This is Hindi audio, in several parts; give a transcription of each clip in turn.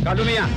कालू मियां।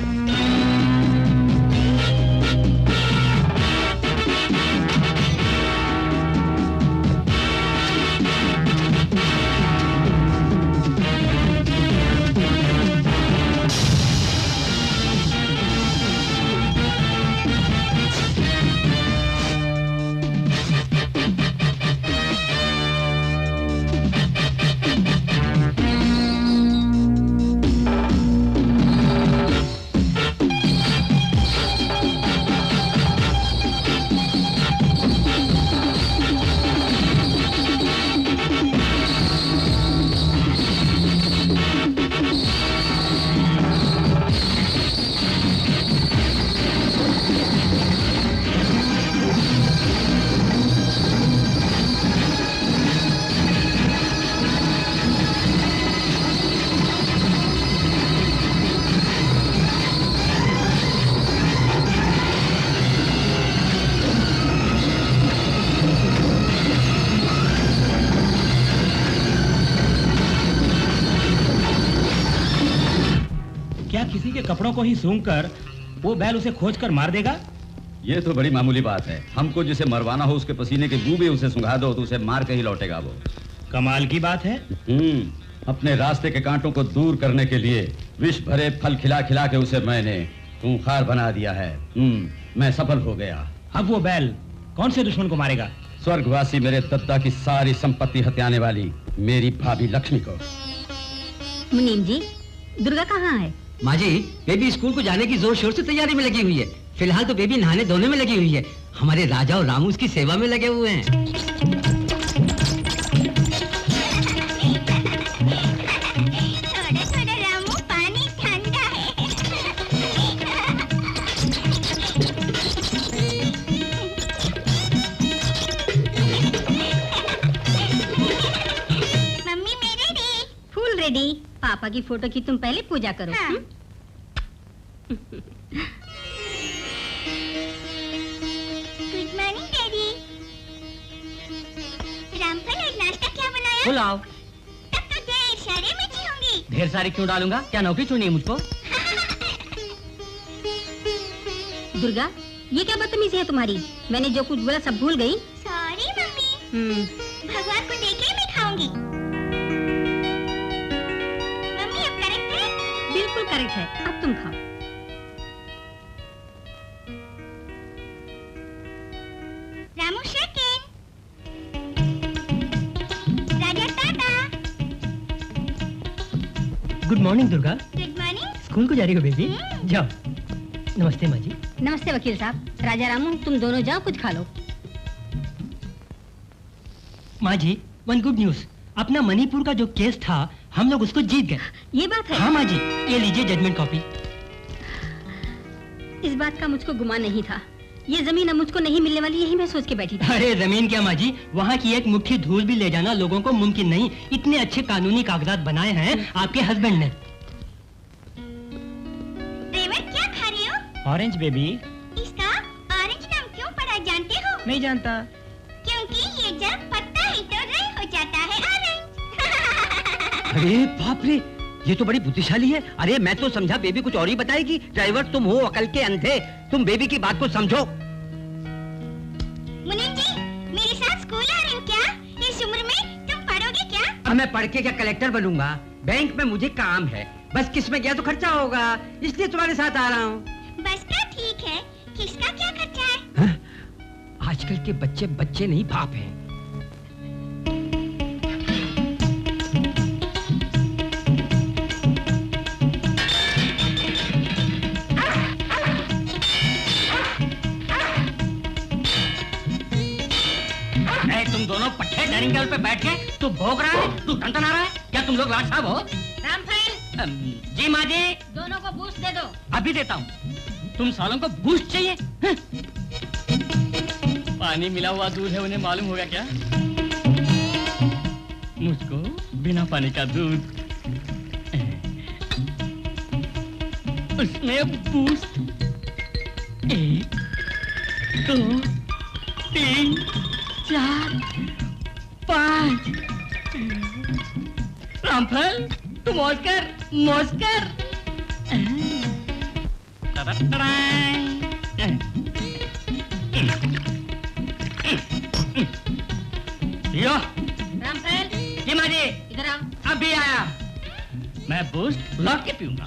किसी के कपड़ों को ही सूंघकर वो बैल उसे खोजकर मार देगा? ये तो बड़ी मामूली बात है। हमको जिसे मरवाना हो उसके पसीने के बू भी उसे सूंघा दो तो उसे मार के ही लौटेगा वो। कमाल की बात है। अपने रास्ते के कांटों को दूर करने के लिए विष भरे फल खिला खिला के उसे मैंने खूंखार बना दिया है। मैं सफल हो गया। अब वो बैल कौन से दुश्मन को मारेगा? स्वर्गवासी मेरे दद्दा की सारी संपत्ति हत्याने वाली मेरी भाभी लक्ष्मी को। मुनीम जी, दुर्गा कहाँ है? माँ जी, बेबी स्कूल को जाने की जोर शोर से तैयारी में लगी हुई है। फिलहाल तो बेबी नहाने धोने में लगी हुई है। हमारे राजा और रामू उसकी सेवा में लगे हुए हैं। थोड़ा रामू, पानी ठंडा है। मम्मी मेरे रेडी। Full ready. पापा की फोटो की तुम पहले पूजा करो। हाँ। Good morning daddy. रामफल आज नाश्ता क्या बनाया? पुलाव। तब तो ढेर सारे मिर्ची होंगी। ढेर सारी क्यों डालूंगा? क्या नौकरी छोड़नी है मुझको? दुर्गा, ये क्या बदतमीजी है तुम्हारी? मैंने जो कुछ बोला सब भूल गई? Sorry mummy. भगवान को देखे मैं खाऊंगी। बिल्कुल करेक्ट है। अब तुम खाओ। Ramu second. Raja tata. Good morning Durga. Good morning. School को जा रही हो बेबी? जाओ। नमस्ते माँ जी। नमस्ते वकील साहब। राजा रामू, तुम दोनों जाओ, कुछ खा लो। माँ जी, वन गुड न्यूज। अपना मणिपुर का जो केस था, हम लोग उसको जीत गए। ये बात है? हाँ माँ जी, ये लीजिए जजमेंट कॉपी। इस बात का मुझको गुमान नहीं था। ये जमीन अब मुझको नहीं मिलने वाली, यही मैं सोच के बैठी थी। अरे जमीन क्या माँ जी, वहाँ की एक मुट्ठी धूल भी ले जाना लोगों को मुमकिन नहीं। इतने अच्छे कानूनी कागजात बनाए हैं आपके हस्बैंड ने। रेवत क्या खा रही हो? Orange baby. इसका ऑरेंज नाम क्यों पड़ा जानते हो? नहीं जानता। क्योंकि ये जब पत्ता ही तो रंग हो जाता है ऑरेंज। अरे बाप रे, ये तो बड़ी बुद्धिशाली है। अरे मैं तो समझा बेबी कुछ और ही बताएगी। ड्राइवर तुम हो, अकल के अंधे। तुम बेबी की बात को समझो। मुनीम जी, मेरे साथ स्कूल आ रहे हो क्या? इस उम्र में तुम पढ़ोगे क्या? अब मैं पढ़ के क्या कलेक्टर बनूंगा? बैंक में मुझे काम है। बस किस में गया तो खर्चा होगा, इसलिए तुम्हारे साथ आ रहा हूँ। बस का ठीक है, किसका क्या खर्चा है? आजकल के बच्चे बच्चे नहीं बाप हैं। तुम दोनों पट्टे डाइनिंग टेबल पे बैठ के तू भोग रहा है, तू टनटना रहा है। क्या तुम लोग लाट साहब हो? रामफल। जी माँ जी। दोनों को बूस्ट दे दो। अभी देता हूँ। तुम सालों को बूस्ट चाहिए? पानी मिला हुआ दूध है, उन्हें मालूम होगा क्या? मुझको बिना पानी का दूध, उसमें बूस्ट। 1 2 3 4 5। रामफल, तू मौज कर, मौज कर। यो रामफल, जी माँ जी, इधर आओ। अभी आया। मैं बूस्ट लौट के पीऊंगा।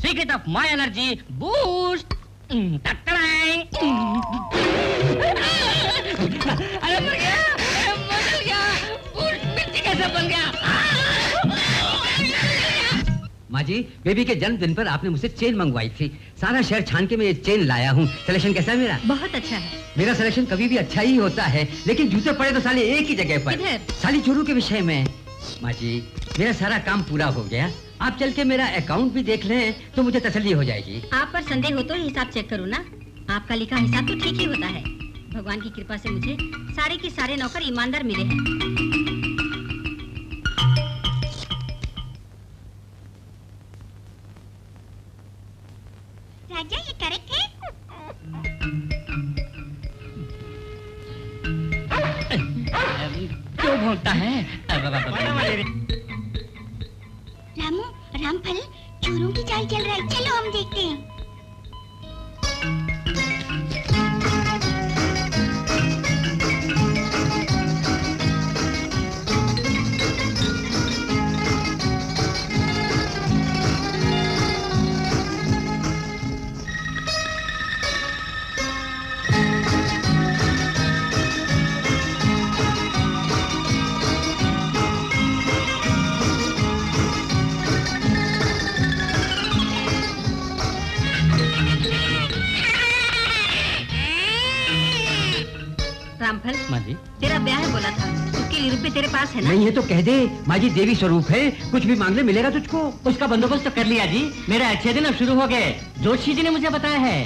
Secret of my energy boost. अरे मर गया, बदल गया, बूस्ट मिट्टी कैसे बन गया? माँ जी, बेबी के जन्मदिन पर आपने मुझसे चेन मंगवाई थी। सारा शहर छान के मैं ये चेन लाया हूँ। सिलेक्शन कैसा है मेरा? बहुत अच्छा है। मेरा सिलेक्शन कभी भी अच्छा ही होता है, लेकिन जूते पड़े तो साले एक ही जगह पर। किधर? साली चोरों के विषय में। माँ जी, मेरा सारा काम पूरा हो गया। आप चल के मेरा अकाउंट भी देख लें तो मुझे तसल्ली हो जाएगी। आप पर संदेह हो तो हिसाब चेक करूँ ना? आपका लिखा हिसाब तो ठीक ही होता है। भगवान की कृपा से मुझे सारे के सारे नौकर ईमानदार मिले हैं। राजा ये करेक्ट है? क्यों भौंकता है? रामू, रामफल, चोरों की चाल चल रहा है। चलो हम देखते हैं। रामफल, माँ जी, तेरा ब्याह बोला था, उसके लिए रुपए तेरे पास है ना? नहीं है तो कह दे। माँ जी देवी स्वरूप है, कुछ भी मांगने मिलेगा तुझको। उसका बंदोबस्त तो कर लिया जी। मेरे अच्छे दिन अब शुरू हो गए। जोशी जी ने मुझे बताया है।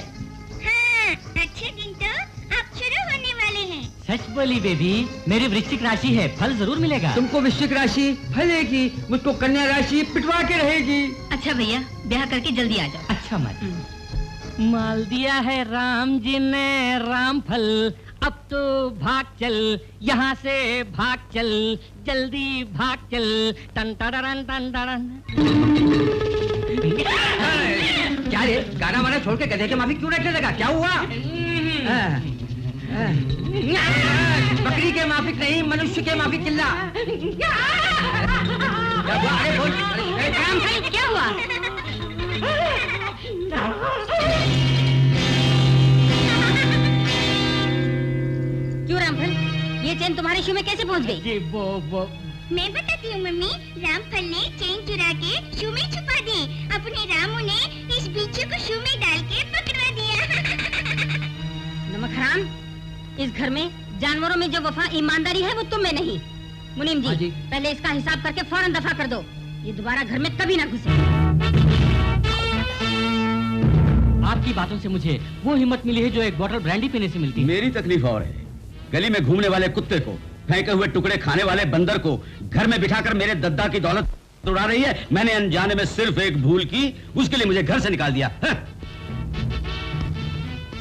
हाँ, अच्छे दिन तो अब शुरू होने वाले हैं। सच बोली बेबी, मेरी वृश्चिक राशि है, फल जरूर मिलेगा। तुमको वृश्चिक राशि फलेगी, मुझको कन्या राशि पिटवा के रहेगी। अच्छा भैया, ब्याह करके जल्दी आ जाओ। अच्छा माँ जी। माल दिया है राम जी ने रामफल, अब तो भाग चल, यहाँ से भाग चल, जल्दी भाग चल। टन टन टन टन। क्या रे, गाना वाना छोड़ के गधे के माफिक क्यों रखने लगा? क्या हुआ? बकरी के माफिक नहीं, मनुष्य के माफिक चिल्ला। अरे बोल। रामफल, क्या हुआ? क्यों रामफल, ये चेन तुम्हारे शू में कैसे पहुंच गई? जी वो मैं बताती हूँ मम्मी। रामफल ने चेन चुरा के शू में छुपा दी। अपने रामू ने इस बिच्छू को शू में डाल के पकड़वा दिया। नमक हराम, इस घर में जानवरों में जो वफा ईमानदारी है वो तुम में नहीं। मुनीम जी, पहले इसका हिसाब करके फौरन दफा कर दो। ये दोबारा घर में कभी ना घुसे। आपकी बातों से मुझे वो हिम्मत मिली है जो एक बोतल ब्रांडी पीने से मिलती है। मेरी तकलीफ और है। गली में घूमने वाले कुत्ते को, फेंके हुए टुकड़े खाने वाले बंदर को घर में बिठाकर मेरे दद्दा की दौलत उड़ा रही है। मैंने अनजाने में सिर्फ एक भूल की, उसके लिए मुझे घर से निकाल दिया।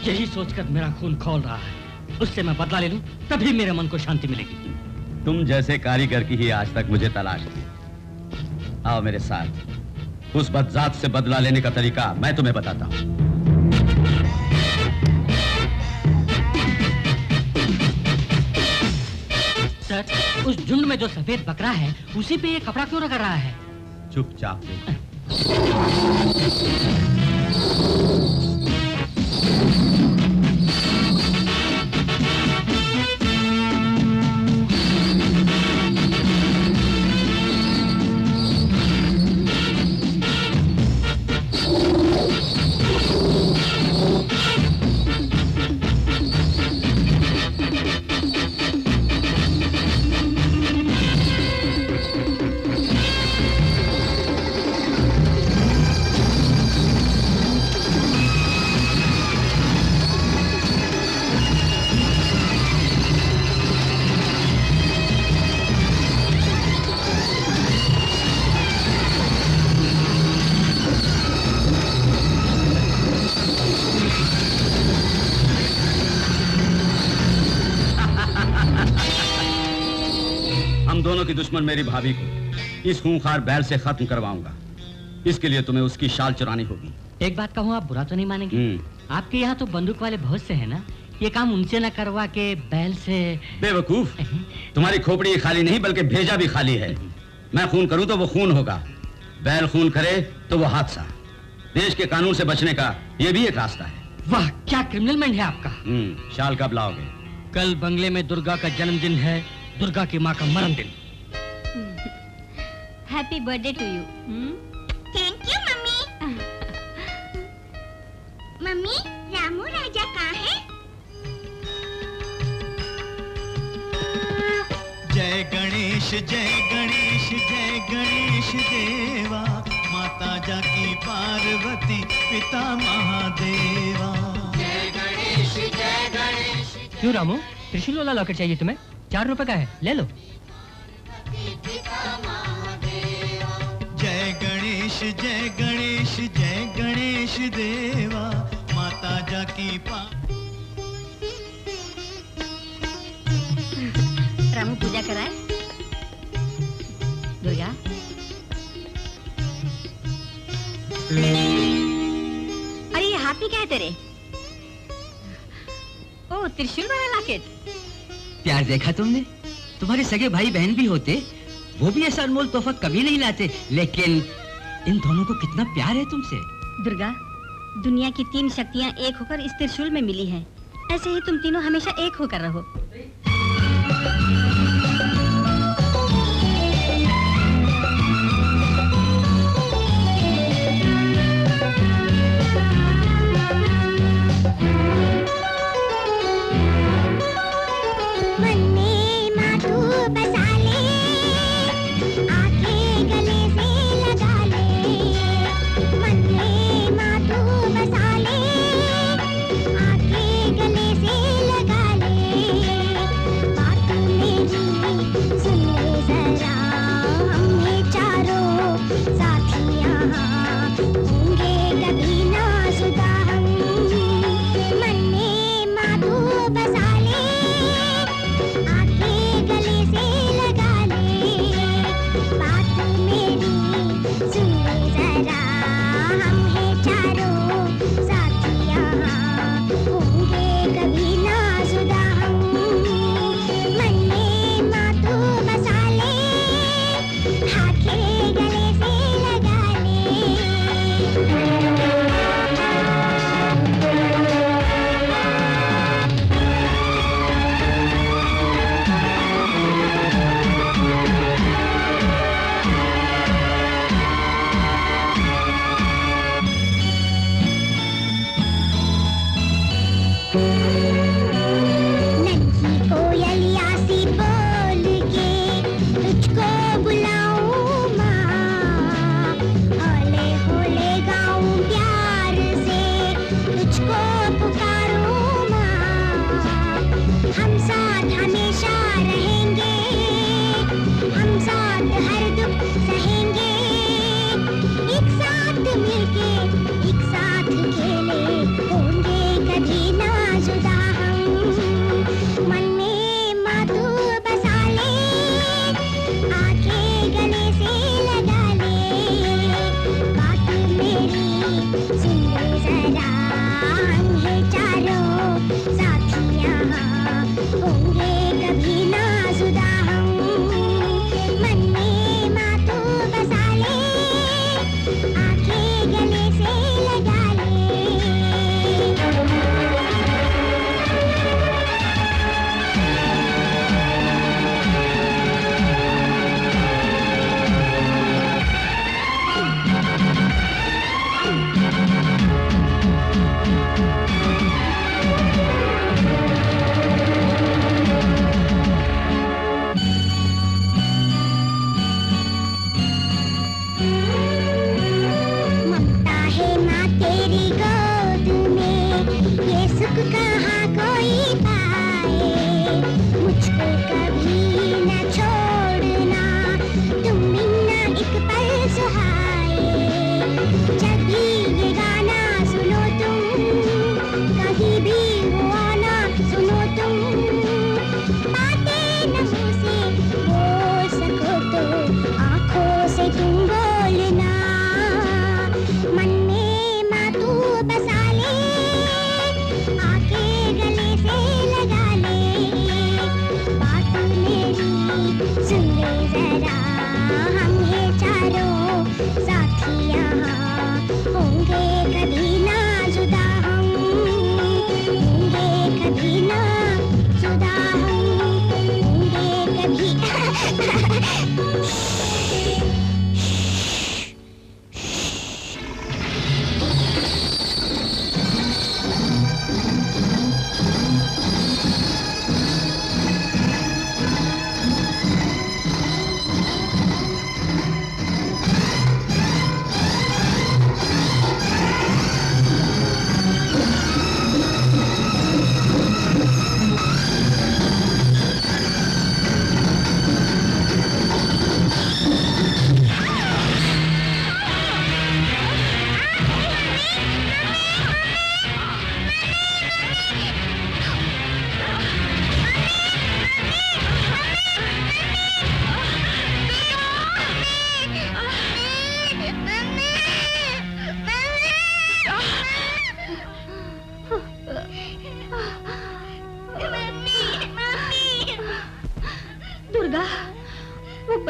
यही सोचकर मेरा खून खौल रहा है। उससे मैं बदला ले लूं, तभी मेरे मन को शांति मिलेगी। तुम जैसे कारीगर की ही आज तक मुझे तलाश थी। आओ मेरे साथ। उस बदजात से बदला लेने का तरीका मैं तुम्हें बताता हूँ। सर, उस झुंड में जो सफेद बकरा है, उसी पे ये कपड़ा क्यों रगड़ रहा है? चुपचाप देखो। की दुश्मन मेरी भाभी को इस खूंखार बैल से खत्म करवाऊंगा। इसके लिए तुम्हें उसकी शाल चुरानी होगी। एक बात कहूँ, आप बुरा तो नहीं मानेंगे? आपके यहाँ तो बंदूक वाले बहुत से हैं ना, ये काम उनसे न करवा के बैल से। बेवकूफ, तुम्हारी खोपड़ी खाली नहीं बल्कि भेजा भी खाली है। मैं खून करूं तो वो खून होगा, बैल खून करे तो वो हादसा। देश के कानून से बचने का ये भी एक रास्ता है। वाह, क्या क्रिमिनल माइंड है आपका। शाल कब लाओगे? कल बंगले में दुर्गा का जन्मदिन है, दुर्गा की माँ का मरण दिन। Happy birthday to you. Thank you mummy. Mummy, Ramu Raja कहाँ है? जय गणेश जय गणेश जय गणेश देवा, माता जाकी पार्वती पिता महादेवा। जय गणेश जय गणेश। क्यों रामू, त्रिशूल वाला लॉकेट चाहिए तुम्हें? 4 रुपए का है, ले लो। जय गणेश जय गणेश जय गणेश देवा, माता जाकी रामू पूजा कराए। दुर्गा, अरे ये हाथ में क्या है तेरे? ओ, त्रिशूल वाला लॉकेट। प्यार देखा तुमने? तुम्हारे सगे भाई बहन भी होते, वो भी ऐसा अनमोल तोहफा कभी नहीं लाते, लेकिन इन दोनों को कितना प्यार है तुमसे। दुर्गा, दुनिया की 3 शक्तियाँ एक होकर इस त्रिशूल में मिली हैं। ऐसे ही तुम तीनों हमेशा एक होकर रहो।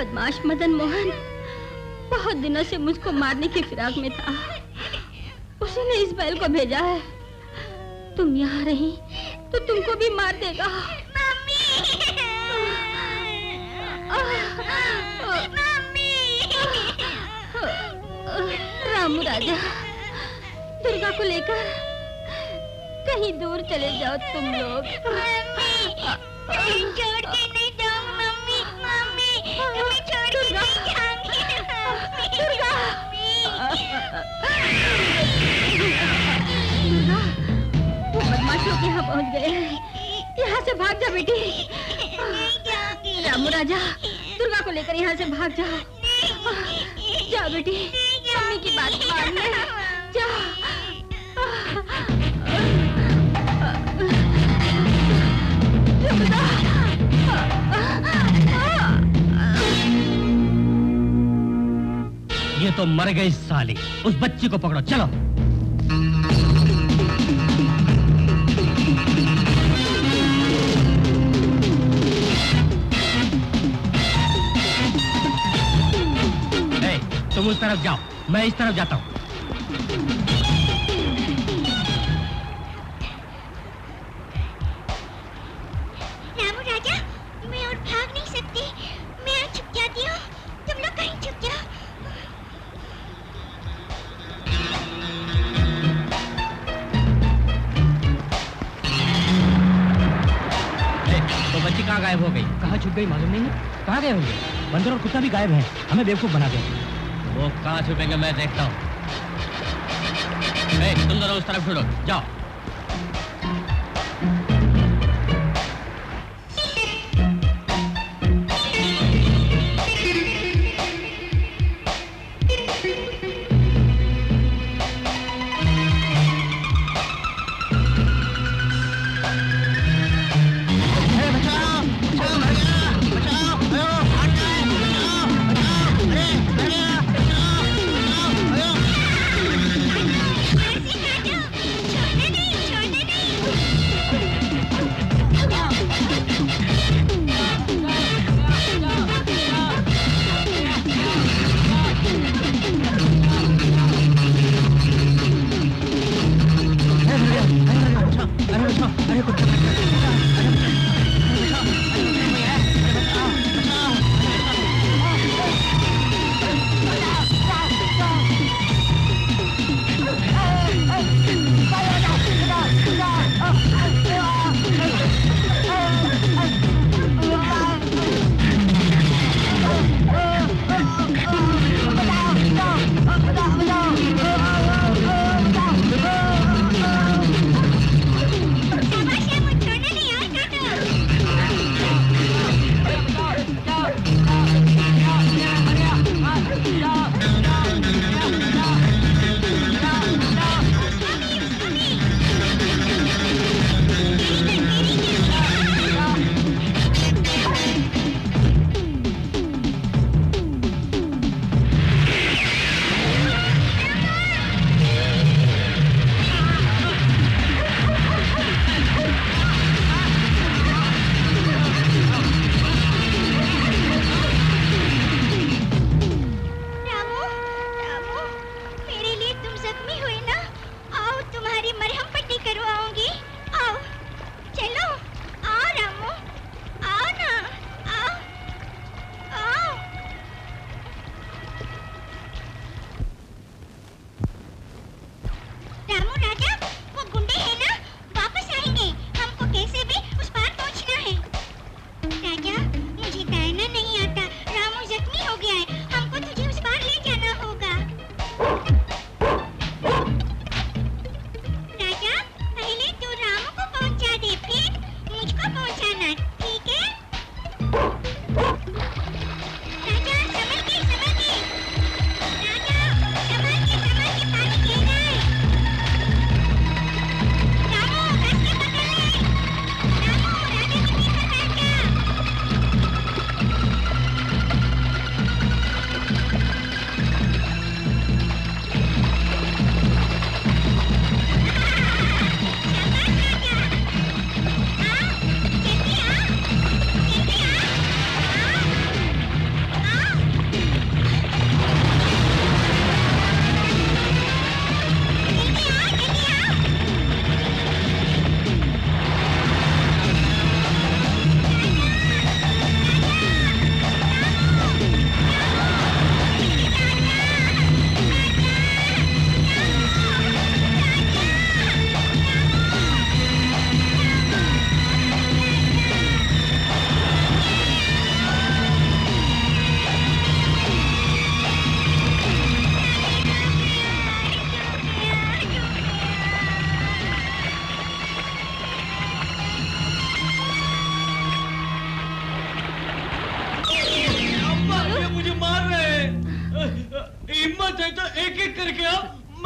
बदमाश मदन मोहन बहुत दिनों से मुझको मारने की फिराक में था। उसने इस बैल को भेजा है। तुम यहाँ रही तो तुमको भी मार देगा। रामू राजा, दुर्गा को लेकर कहीं दूर चले जाओ तुम लोग। छोड़ के नहीं जाऊँ मम्मी, मम्मी, तुम्हें छोड़ के नहीं जाऊँगी मम्मी। दुर्गा, वो बदमाश लोग यहाँ पहुँच गए हैं। यहाँ से भाग जा बेटी। रामू राजा, दुर्गा को लेकर यहाँ से भाग जाओ। जाओ बेटी, मम्मी की बात मान ले। जाओ। ये तो मर गई साली। उस बच्ची को पकड़ो, चलो। तुम उस तरफ जाओ, मैं इस तरफ जाता हूँ। रामू राजा, मैं और भाग नहीं सकती। मैं यहाँ छुप जाती हूँ, तुम लोग कहीं छुप जाओ। तो बच्ची कहाँ गायब हो गई? कहाँ छुप गई मालूम नहीं है। कहाँ गए होंगे? बंदर और कुत्ता भी गायब है, हमें बेवकूफ बना दे। वो कहाँ छुपेंगे मैं देखता हूँ। तुम दोनों उस तरफ छोड़ो, जाओ। छोड़ने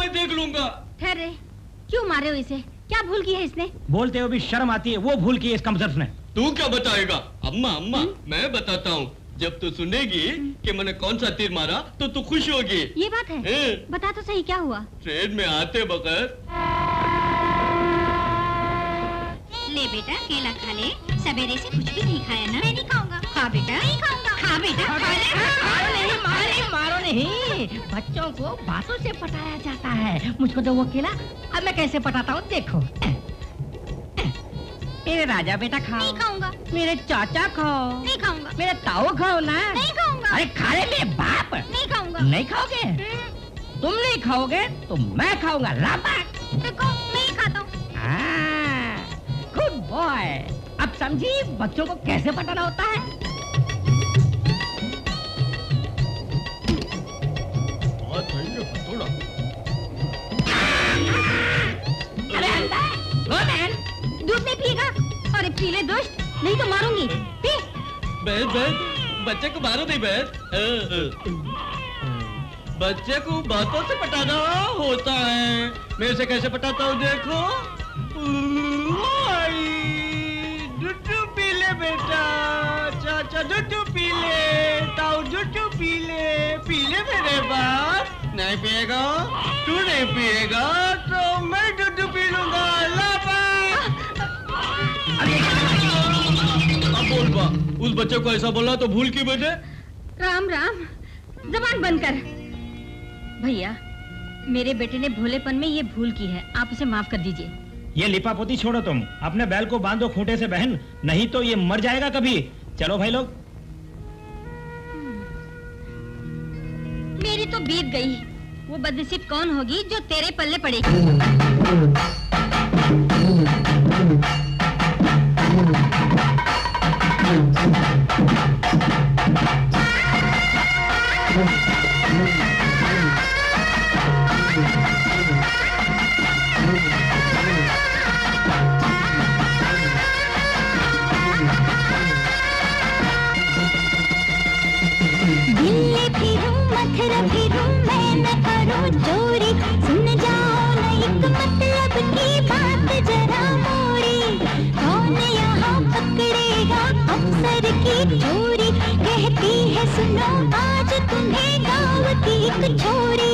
मैं देख लूंगा। ठहरे, क्यों मारे हो इसे? क्या भूल की है इसने? बोलते हुए भी शर्म आती है, वो भूल की है इस कमजोर ने। तू क्या बताएगा? अम्मा अम्मा मैं बताता हूँ, जब तू सुनेगी कि मैंने कौन सा तीर मारा तो तू खुश होगी। ये बात है? बता तो सही, क्या हुआ? ट्रेन में आते बगैर। ले बेटा केला खा ले, सवेरे से कुछ भी नहीं खाया ना? मैं नहीं खाऊंगा। खा बेटा। नहीं खाऊंगा। खा बेटा। मारो नहीं, बच्चों को बातों से पटाया जाता है। मुझको तो वो केला, अब मैं कैसे पटाता हूँ देखो। मेरे राजा बेटा खाओ। नहीं खाऊंगा। मेरे चाचा खाओ। नहीं खाऊंगा। मेरे ताऊ खाओ ना। नहीं खाऊंगा। अरे खा ले मेरे बाप। नहीं खाऊंगा। नहीं खाओगे? तुम नहीं खाओगे तो मैं खाऊंगा। देखो मैं ही खाता हूँ। Good boy. अब समझी बच्चों को कैसे पटाना होता है? थोड़ा। अरे अंदर, गो मैन। दूध नहीं पिएगा? अरे पी ले दोस्त, नहीं तो मारूंगी। पी। बहन बच्चे को मारो नहीं बहन। बच्चे को बातों से पटाना होता है। मैं इसे कैसे पटाता हूँ देखो। दूध पी ले बेटा, चाचा दूध पी ले, ताऊ दूध पी ले मेरे बाप। नहीं पिएगा? तू नहीं पिएगा तो मैं दूध पी लूंगा। अब बोल बा, उस बच्चे को ऐसा बोला तो भूल की बेटे? राम राम, जबान बंद कर। भैया, मेरे बेटे ने भोलेपन में ये भूल की है, आप उसे माफ कर दीजिए। ये लिपापोती छोड़ो तुम, अपने बैल को बांधो खूंटे से बहन, नहीं तो ये मर जाएगा कभी। चलो भाई लोग। मेरी तो बीत गई, वो बदनसीब कौन होगी जो तेरे पल्ले पड़ेगी। दिल्ली फिरूं मथुरा फिरूं मैं न करूं चोरी, सुन जाओ न एक मतलब की बात जरा मोरी। कौन यहाँ पकड़ेगा अफसर की चोरी, कहती है सुनो आज तुम्हें गाँव की एक छोरी।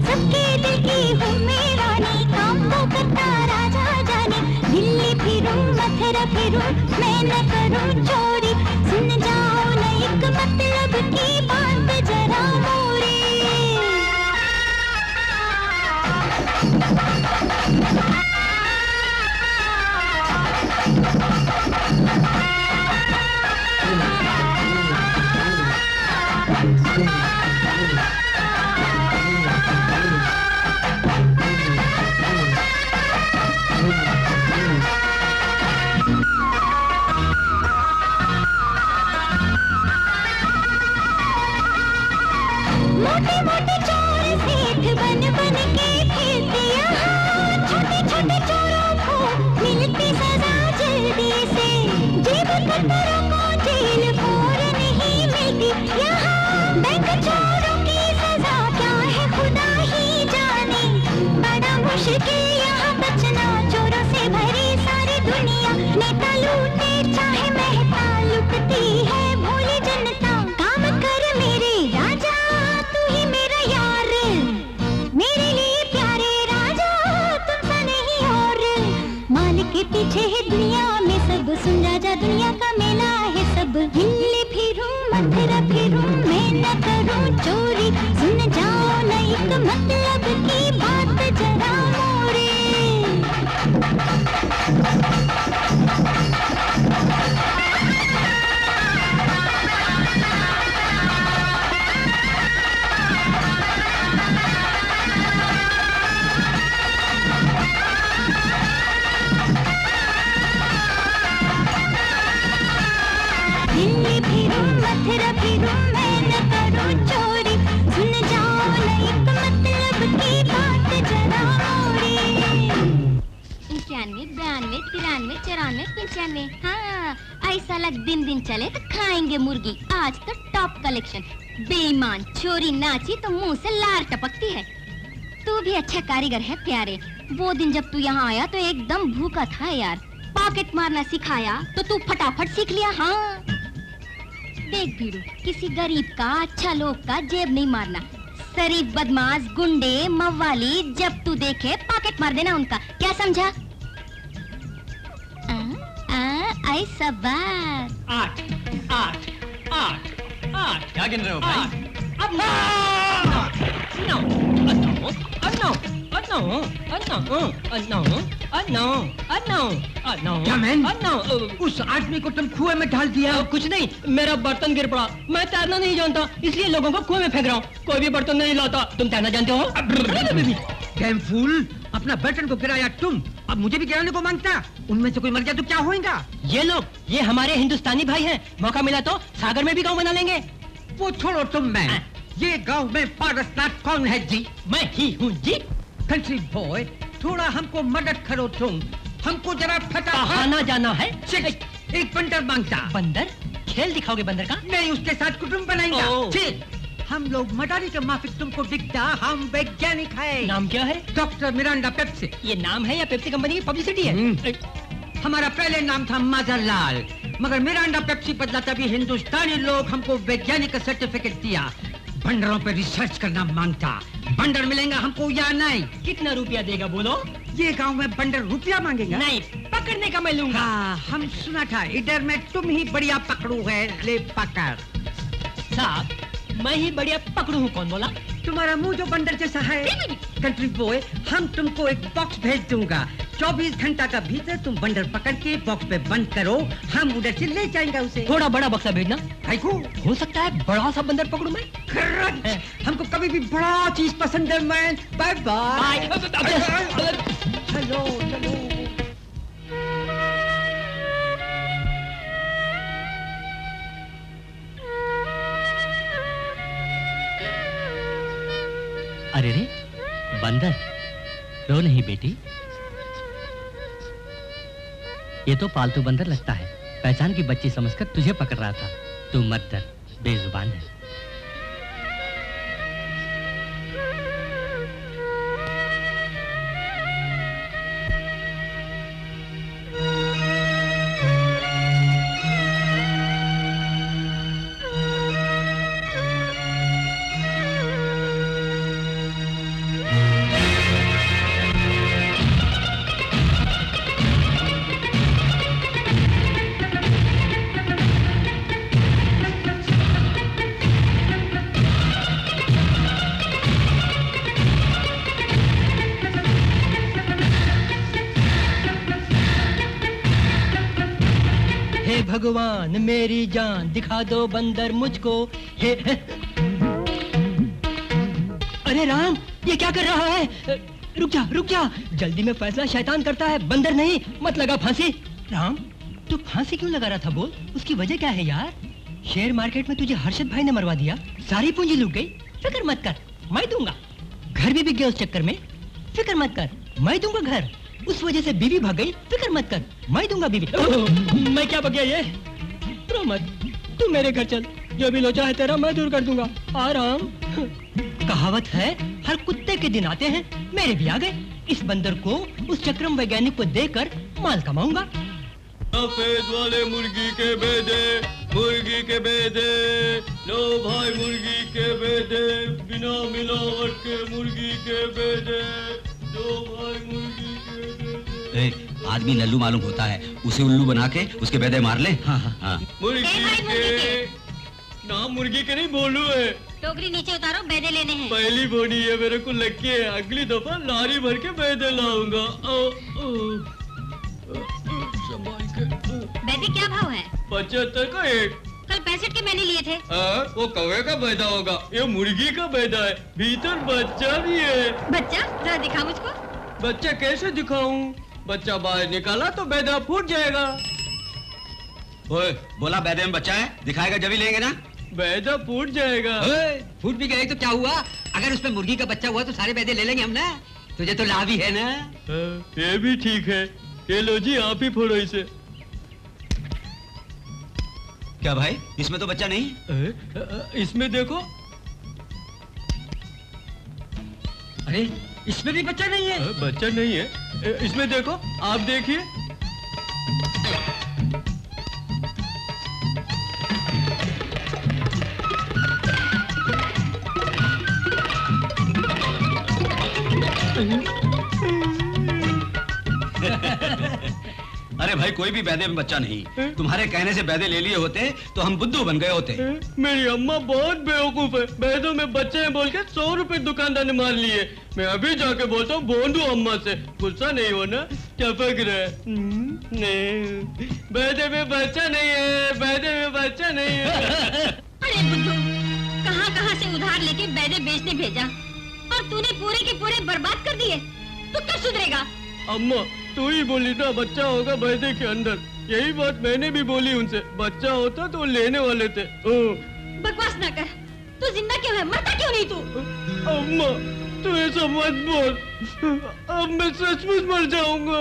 सबके दिल की हूँ मैं रानी, काम तो करता राजा जाने। दिल्ली फिरूं मथुरा फिरूं मैं न करूं चोरी, सुन जाओ न एक मतलब की बात जरा मोरी। मोटे मोटे चोर सेठ बन बन के फिरते यहाँ, छोटे छोटे चोरों को मिलती सजा जल्दी से। जेब कतरों को जेल फोर नहीं मिलती यहाँ, बैंक चोरों की सजा क्या है खुदा ही जाने। बड़ा मुश्किल यहाँ बचना, चोरों से भरी सारी दुनिया। नेता लूटे चाहे महता, लुटती है भोली जनता। काम कर मेरे राजा, तू ही मेरा यार, मेरे लिए प्यारे राजा तुमसा नहीं और। माल के पीछे है दुनिया में सब, सुन राजा दुनिया का मेला है सब। दिल्ली फिरूं मथुरा फिरूं मैं न करूं चोरी, सुन जाओ न एक मतलब की बात जरा मोरी। दिल्ली फिरूं मथुरा फिरूं मैं न करूं चोरी, सुन जाओ न एक मतलब की बात जरा मोरी। 91, 92, 93, 94, 95। हाँ, ऐसा लग दिन दिन चले तो खाएंगे मुर्गी। आज तो टॉप कलेक्शन। बेईमान छोरी नाची तो मुंह से लार टपकती है। तू भी अच्छा कारीगर है प्यारे। वो दिन जब तू यहाँ आया तो एकदम भूखा था यार। पॉकेट मारना सिखाया तो तू फटाफट सीख लिया। हाँ देख भीड़ू, किसी गरीब का, अच्छा लोग का जेब नहीं मारना। शरीफ, बदमाश, गुंडे, मव्वाली जब तू देखे पॉकेट मार देना उनका। क्या समझा? आई सबार। 8 8 8 8। क्या गिन रहे हो भाई? अब no, क्या मैन? उस आदमी को तुम कुएं में डाल दिया? कुछ नहीं, मेरा बर्तन गिर पड़ा। मैं तैरना नहीं जानता, इसलिए लोगों को कुएं में फेंक रहा हूँ। कोई भी बर्तन नहीं लाता। तुम तैरना जानते हो? डैम फूल, अपना बर्तन को गिराया तुम, अब मुझे भी गिराने को मांगता। उनमें से कोई मर गया तो क्या होगा? ये लोग, ये हमारे हिंदुस्तानी भाई हैं। मौका मिला तो सागर में भी गाँव बना लेंगे। वो छोड़ो तुम मैन, ये गांव में पारसनाथ कौन है जी? मैं ही हूँ जी। कंट्री बॉय, थोड़ा हमको मदद करो तुम। हमको जरा बहाना जाना है। एक बंदर मांगता। बंदर? खेल दिखाओगे बंदर का? नहीं, उसके साथ कुटुंब बनाएंगे। हम लोग मदारी के माफिक तुमको दिखता। हम वैज्ञानिक है। नाम क्या है? Doctor Miranda Pepsi. ये नाम है या पेप्सी कंपनी की पब्लिसिटी है? हमारा पहले नाम था माजरलाल, मगर मिरांडा पेप्सी बदला तभी हिंदुस्तानी लोग हमको वैज्ञानिक का सर्टिफिकेट दिया। बंदरों पे रिसर्च करना मांगता। बंदर मिलेगा हमको या नहीं? कितना रुपया देगा बोलो? ये गांव में बंदर रुपया मांगेगा? नहीं, पकड़ने का मैं लूंगा। हाँ, हम सुना था इधर में तुम ही बढ़िया पकड़ू है। ले पकड़। साहब, मैं ही बढ़िया पकड़ू हूँ। कौन बोला? तुम्हारा मुंह जो बंदर जैसा है। कंट्री बॉय, हम तुमको एक बॉक्स भेज दूंगा। 24 घंटा का भीतर तुम बंदर पकड़ के बॉक्स पे बंद करो, हम उधर से ले जाएंगे उसे। थोड़ा बड़ा बक्सा भेजना। हो सकता है बड़ा सा बंदर पकड़ू मैं। हमको कभी भी बड़ा चीज पसंद है मैन। Bye bye. चलो चलो। अरे रे बंदर, रो नहीं बेटी। ये तो पालतू बंदर लगता है। पहचान की बच्ची समझकर तुझे पकड़ रहा था। तू मत डर, बेजुबान है। भगवान मेरी जान दिखा दो बंदर मुझको। हे अरे राम, ये क्या कर रहा है? रुक जा, जल्दी में फैसला शैतान करता है, बंदर नहीं। मत लगा फांसी। राम, तू फांसी क्यों लगा रहा था बोल? उसकी वजह क्या है यार? शेयर मार्केट में तुझे हर्षद भाई ने मरवा दिया, सारी पूंजी लूट गई। फिक्र मत कर, मैं दूंगा। घर भी बिक गया उस चक्कर में, फिक्र मत कर, मैं दूंगा घर। उस वजह से बीवी भाग गई, फिक्र मत कर, मैं दूंगा बीवी। मैं क्या बक गया ये? रो मत, तू मेरे घर चल, जो भी लोचा है तेरा मैं दूर कर दूंगा। आराम। कहावत है, हर कुत्ते के दिन आते हैं, मेरे भी आ गए। इस बंदर को, उस चक्रम वैज्ञानिक को देकर माल कमाऊंगा। सफेद वाले मुर्गी के बेदे, मुर्गी के बेदे, लो भाई मुर्गी के बेदे, बिना मिलावट के मुर्गी के बेदे, लो भाई मुर्गी के बेदे। आदमी लल्लू मालूम होता है, उसे उल्लू बना के उसके बेदे मार ले। हाँ। मुर्गी के नाम मुर्गी के नहीं बोलू है। टोकरी नीचे उतारो, बेदे लेने हैं। पहली बोनी है, मेरे को लग है, अगली दफा लारी भर के बेदे लाऊंगा। बेदे क्या भाव है? 75 का एक। कल 65 के मैंने लिए थे। वो कौवे का बेदा होगा, ये मुर्गी का बेदा है, भीतर बच्चा भी है। बच्चा जरा दिखा मुझको। बच्चा कैसे दिखाऊं? बच्चा बाहर निकाला तो बेदा फूट जाएगा। ओए, बोला बेदे में बच्चा है, दिखाएगा जब ही लेंगे ना। बेदा फूट जाएगा। फूट भी गए तो क्या हुआ? अगर उसमें मुर्गी का बच्चा हुआ तो सारे बेदे ले लेंगे हम ना। तुझे तो लाभ ही है ना। ये भी ठीक है। ये लो जी, आप ही फोड़ो इसे। क्या भाई, इसमें तो बच्चा नहीं। इसमें देखो। अरे इसमें भी बच्चा नहीं है। बच्चा नहीं है, इसमें देखो, आप देखिए। अरे भाई, कोई भी बैदे में बच्चा नहीं। तुम्हारे कहने से बैदे ले लिए होते तो हम बुद्धू बन गए होते। मेरी अम्मा बहुत बेवकूफ है, बैदों में बच्चे हैं बोल के 100 रुपए दुकानदार ने मार लिए। मैं अभी जाके बोलता हूँ बोंदू अम्मा से, गुस्सा नहीं हो ना, टपक रहा है। नहीं, बैदे में बच्चा नहीं है, बैदे में बच्चा नहीं है। अरे बुद्धू, कहाँ से उधार लेके बैदे बेचने भेजा और तूने पूरे के पूरे बर्बाद कर दिए। तू कब सुधरेगा? अम्मा, तू ही बोली था बच्चा होगा बैदे के अंदर। यही बात मैंने भी बोली उनसे, बच्चा होता तो लेने वाले थे। बकवास ना कर, तू जिंदा क्यों है, मरता क्यों नहीं तू? अम्मा, तू ऐसा मत बोल, अब मैं सचमुच मर जाऊंगा।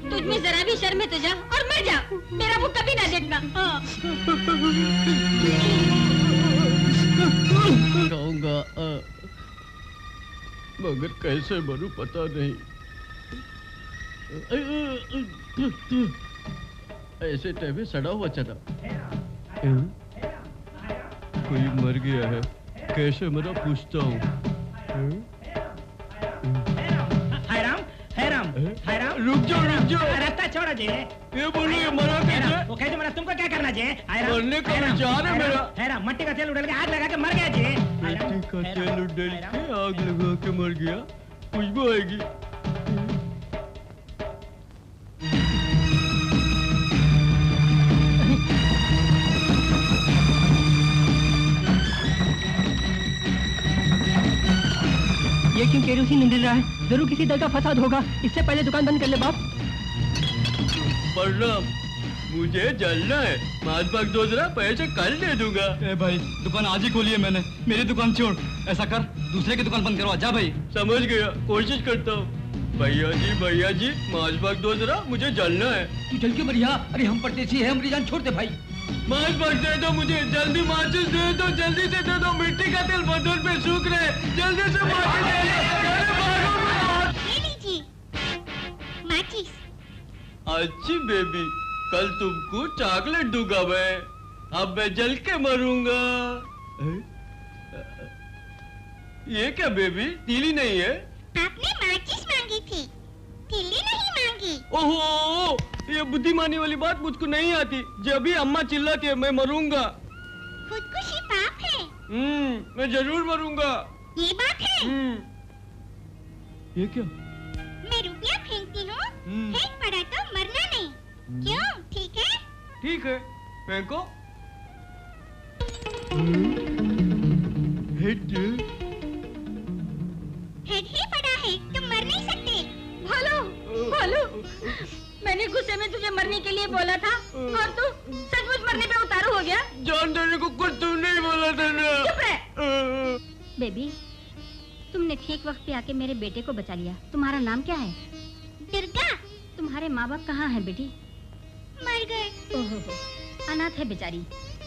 तुझ में जरा भी शर्म है तो जा और मर जा, मेरा मुंह कभी ना देखना। जाऊंगा, मगर कैसे मरूं पता नहीं। ऐसे टाइम में सड़ा हुआ चना। कोई मर गया है, कैसे मरा पूछता हूँ। हाय राम, हाय राम, हाय राम। रुक जाओ, रुक जाओ। रास्ता छोड़ो जी। ये बोलो, ये मरा कैसे? वो कैसे मरा, तुमको क्या करना जी? मरने का विचार है मेरा। हाय राम, मट्टी का तेल उड़ेल के आग लगा के मर गया जी। मट्टी का तेल उड़ेल के आग लगा के मर गया, खुशबू आएगी। ये क्यों केरोसिन निकल रहा है? जरूर किसी दल का फसाद होगा। इससे पहले दुकान बंद कर ले बाप। प्रणाम, मुझे जलना है। माज भाग दो जरा, पैसे कल दे दूंगा। ए भाई, दुकान आज ही खोली है मैंने, मेरी दुकान छोड़। ऐसा कर, दूसरे की दुकान बंद करवा जा भाई। समझ गया, कोशिश करता हूँ। भैया जी, माज भाग दो जरा, मुझे जलना है। तू जल क्यों भैया? अरे हम परदेसी हैं, हमारी जान छोड़ दे भाई। माज भाग दे दो मुझे, जल्दी माचिस दे दो, जल्दी से दे दो। मिट्टी का तेल बदून पे सूख रहे, जल्दी से माचिस दे दो। अरे भागो, ले लीजिए माचिस। अच्छी बेबी, कल तुमको चॉकलेट दूंगा मैं। अब मैं जल के मरूंगा। ये क्या बेबी, तीली नहीं है? आपने माचिस मांगी थी, तिल्ली नहीं मांगी। ओहो, ये बुद्धिमानी वाली बात मुझको नहीं आती। जब भी अम्मा चिल्लाती है मैं मरूंगा। खुदकुशी पाप है। मैं जरूर मरूंगा। ये बात है। ये क्या? मैं रुपया फेंकती हूँ, फेंक पड़ा तो मरना नहीं। क्यों, ठीक है? ठीक है, फेंको। हेड ही पड़ा है, तुम मर नहीं सकते। भालू, मैंने गुस्से में तुझे मरने के लिए बोला था और तू सचमुच मरने पे उतारू हो गया। जान देने को कुछ तुमने ही बोला था ना। चुप रह। बेबी, तुमने ठीक वक्त पे आके मेरे बेटे को बचा लिया। तुम्हारा नाम क्या है? दुर्गा। तुम्हारे माँ बाप कहाँ हैं बेटी? मर गए। ओहो, अनाथ है बेचारी।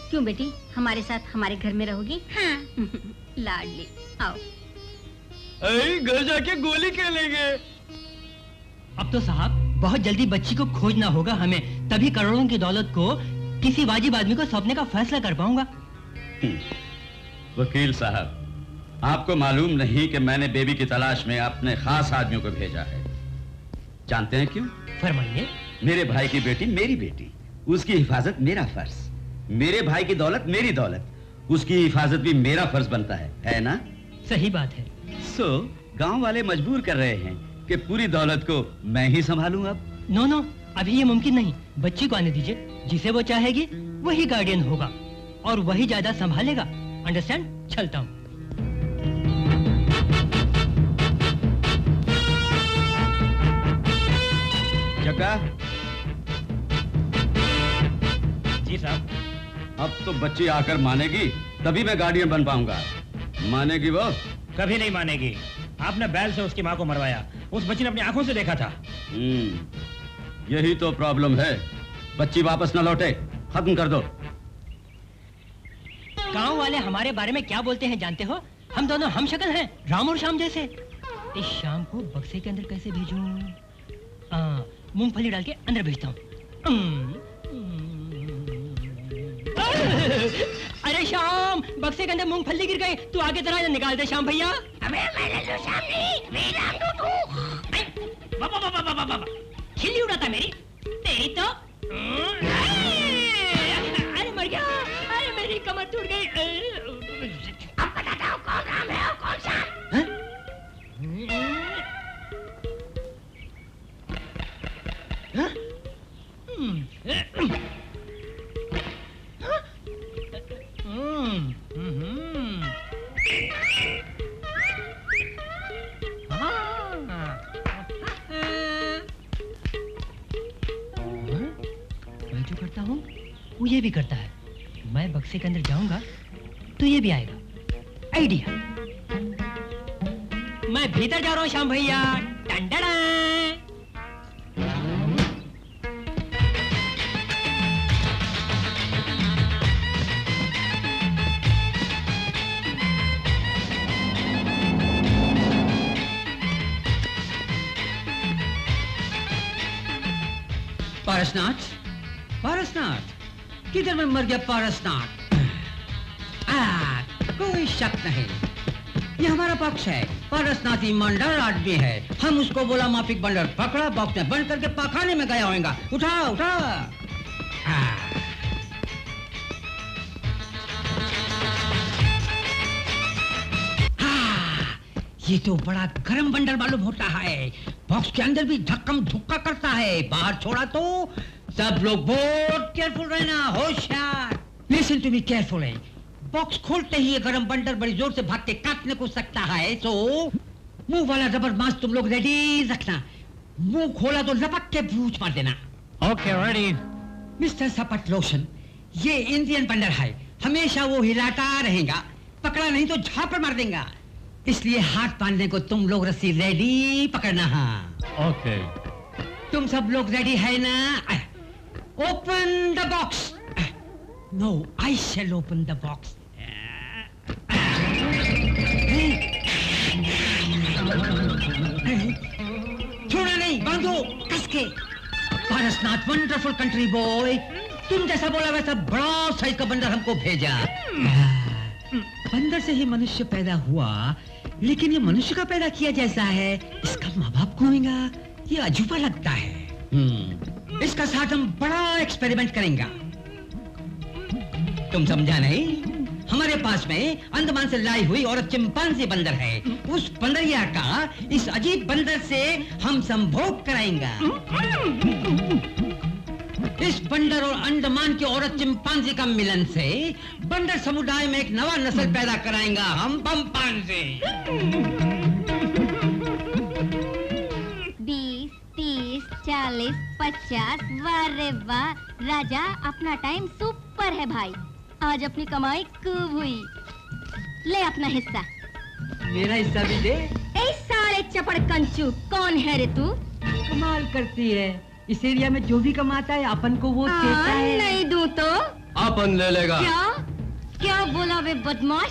क्यों बेटी, हमारे साथ हमारे घर में रहोगी? हाँ। लाडली, आओ। घर जाके गोली खेलेंगे। अब तो साहब बहुत जल्दी बच्ची को खोजना होगा हमें, तभी करोड़ों की दौलत को किसी वाजिब आदमी को सौंपने का फैसला कर पाऊंगा। वकील साहब, आपको मालूम नहीं कि मैंने बेबी की तलाश में अपने खास आदमियों को भेजा है। जानते हैं क्यों? फरमाइए। मेरे भाई की बेटी मेरी बेटी, उसकी हिफाजत मेरा फर्ज। मेरे भाई की दौलत मेरी दौलत, उसकी हिफाजत भी मेरा फर्ज बनता है ना? सही बात है। गांव वाले मजबूर कर रहे हैं कि पूरी दौलत को मैं ही संभालूं अब। नो, अभी ये मुमकिन नहीं। बच्ची को आने दीजिए, जिसे वो चाहेगी वही गार्डियन होगा और वही ज्यादा संभालेगा। अंडरस्टैंड? चलता हूँ। जग्गा जी साहब। अब तो बच्ची आकर मानेगी तभी मैं गार्डियन बन पाऊंगा। मानेगी वो? कभी नहीं मानेगी। आपने बैल से उसकी माँ को मरवाया, उस बच्ची ने अपनी आंखों से देखा था। यही तो प्रॉब्लम है, बच्ची वापस न लौटे। खत्म कर दो। गांव वाले हमारे बारे में क्या बोलते हैं जानते हो? हम दोनों हम शक्ल हैं, राम और श्याम जैसे। इस शाम को बक्से के अंदर कैसे भेजूं? मूंगफली डाल के अंदर भेजता हूँ। अरे श्याम, बक्से के अंदर मूंगफली गिर गई, तू आगे तरह निकाल दे श्याम भैया। अबे मैं श्याम नहीं, मैं खिल्ली उड़ाता मेरी, तेरी तो। अरे मर गया, अरे मेरी कमर टूट गई। अब बताता हूँ कौन राम है और कौन श्याम। मैं जो करता हूँ वो ये भी करता है। मैं बक्से के अंदर जाऊंगा तो ये भी आएगा। आइडिया। मैं भीतर जा रहा हूँ श्याम भैया। टंडड़ा। पारसनाथ, पारसनाथ, किधर में मर गया पारसनाथ? कोई शक नहीं, ये हमारा पक्ष है। पारसनाथ ईमानदार आदमी है। हम उसको बोला माफिक बंदर पकड़ा, बॉक्स में बंद करके पाखाने में गया होगा। उठा उठा। ये तो बड़ा गरम बंडल मालूम होता है। बॉक्स के अंदर भी धक्कम धुक्का करता है, बाहर छोड़ा तो। सब लोग बहुत केयरफुल रहना, होशियार। लिसन टू बी केयरफुल है। बॉक्स खोलते ही ये गरम बंडल बड़ी जोर से भाग के काटने को सकता है, तो मुंह वाला रबर मांस तुम लोग रेडी रखना। मुंह खोला तो लपक के बूझ मार देना। Okay ready. मिस्टर सपट लोशन, ये इंडियन बंडल है, हमेशा वो हिलाता रहेगा। पकड़ा नहीं तो झापड़ मार देगा, इसलिए हाथ बांधने को तुम लोग रस्सी रेडी पकड़ना। हाँ ओके। तुम सब लोग रेडी है ना? Open the box. No, I shall open the box. छोड़ा नहीं, बांधो कस के। पारसनाथ वंडरफुल कंट्री बॉय, तुम जैसा बोला वैसा बड़ा साइज का बंदर हमको भेजा। बंदर से ही मनुष्य पैदा हुआ, लेकिन ये मनुष्य का पैदा किया जैसा है, इसका माँ बाप कौन होगा? ये अजूबा लगता है। इसका साथ हम बड़ा एक्सपेरिमेंट करेंगे। तुम समझा नहीं? हमारे पास में अंडमान से लाई हुई और चिंपांजी बंदर है। उस बंदरिया का इस अजीब बंदर से हम संभोग कराएंगे। इस बंदर और अंडमान की औरत चिंपांजी का मिलन से बंदर समुदाय में एक नवा नस्ल पैदा कराएंगा हम, पंपांजी। 20, 30, 40, 50। वाह रे वाह, राजा अपना टाइम सुपर है भाई। आज अपनी कमाई खूब हुई। ले अपना हिस्सा। मेरा हिस्सा भी दे। ए साले चपड़ कंचू, कौन है रे तू? कमाल करती है, इस एरिया में जो भी कमाता है अपन को वो देता है। नहीं दूं तो अपन ले लेगा। क्या क्या बोला वे बदमाश?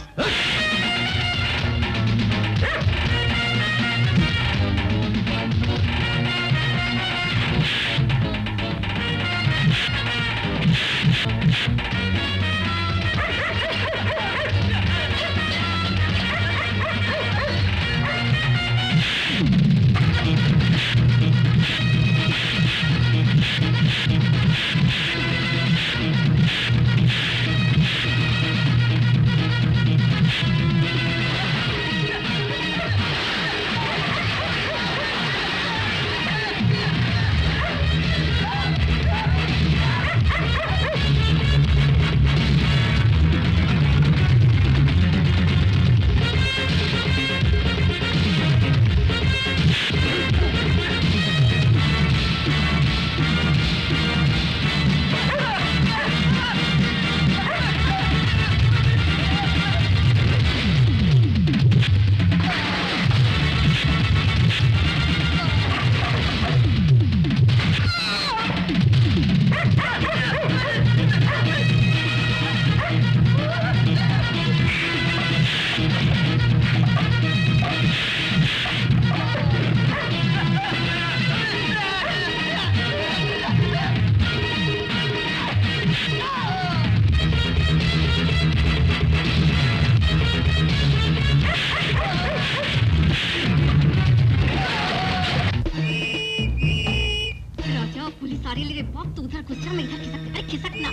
बाप तू उधर घुस जा, मैं इधर खिसक, अरे खिसक ना।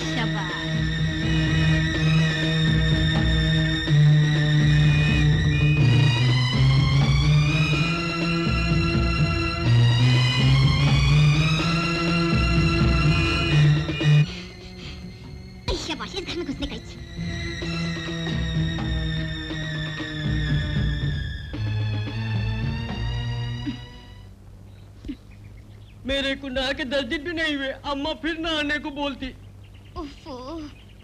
शाबाश। शाबाश, इस घर में घुसने का इच्छा। मेरे को नहा के 10 दिन भी नहीं हुए, अम्मा फिर नहाने को बोलती। ओफो,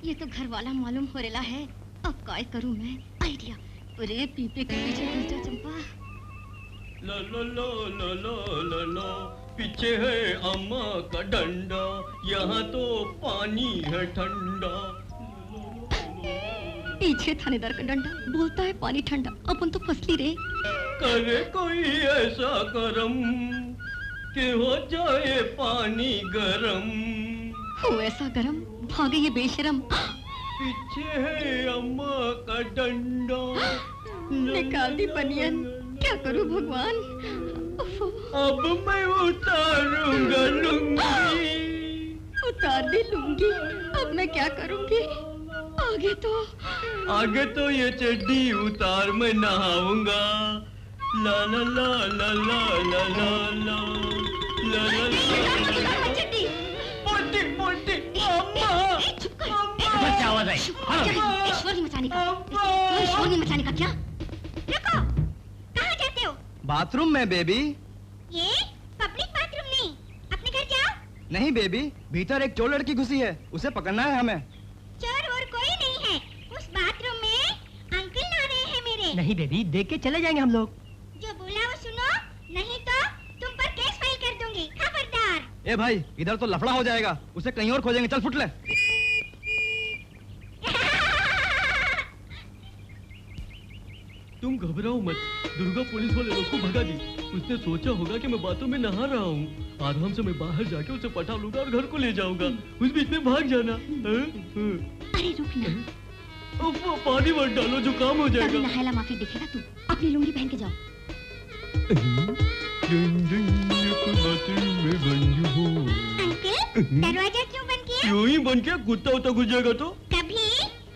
ये तो घर वाला मालूम हो रहा है। अब काय करूं मैं? आइडिया। अरे पीपे के पीछे घुस जा चंपा। लो लो लो लो लो लो लो, पीछे है अम्मा का डंडा, यहाँ तो पानी है ठंडा। पीछे थानेदार का डंडा, बोलता है पानी ठंडा। अपन तो फसली रे। करे कोई ऐसा करम कि हो जाए पानी गरम। हो ऐसा गरम, भागे ये बेशरम। पीछे है अम्मा का डंडा। निकाल दी बनियन, क्या करूं भगवान? अब मैं उतारूंगा लुंगी। उतार दी लुंगी, अब मैं क्या करूंगी? आगे तो ये चड्डी उतार मैं नहाऊंगा। ला ला ला ला ला ला ला ला ला ला। पोटी पोटी अम्मा, अम्मा क्या आवाज है? शोर नहीं मचाने का। शोर नहीं मचाने का क्या? रुको, कहाँ जाते हो? बाथरूम में बेबी। ये पब्लिक बाथरूम नहीं, अपने घर जाओ। नहीं बेबी, भीतर एक चोर लड़की घुसी है, उसे पकड़ना है हमें। चोर और कोई नहीं है, उस बाथरूम में अंकल नहा रहे हैं मेरे। नहीं बेबी, देख के चले जाएंगे हम लोग। जो बोला वो सुनो, नहीं तो तुम पर केस फाइल कर दूंगी, खबरदार। ए भाई, इधर तो लफड़ा हो जाएगा, उसे कहीं और खोजेंगे, चल फुट ले। तुम घबराओ मत, दुर्गा पुलिस वाले लोग को भगा दी। उसने सोचा होगा कि मैं बाथरूम में नहा रहा हूँ, आराम से मैं बाहर जाके उसे पटा लूंगा और घर को ले जाऊंगा। उस बीच में भाग जाना। अरे रुक ना, पानी मत डालो, जो काम हो जाएगा। नहायला माफी दिखेगा तू, अपनी लुंगी पहन के जाओ। अंकल, दरवाजा क्यों बंद किया? यूं ही बंद किया, कुत्ता उता घुस जाएगा तो। कभी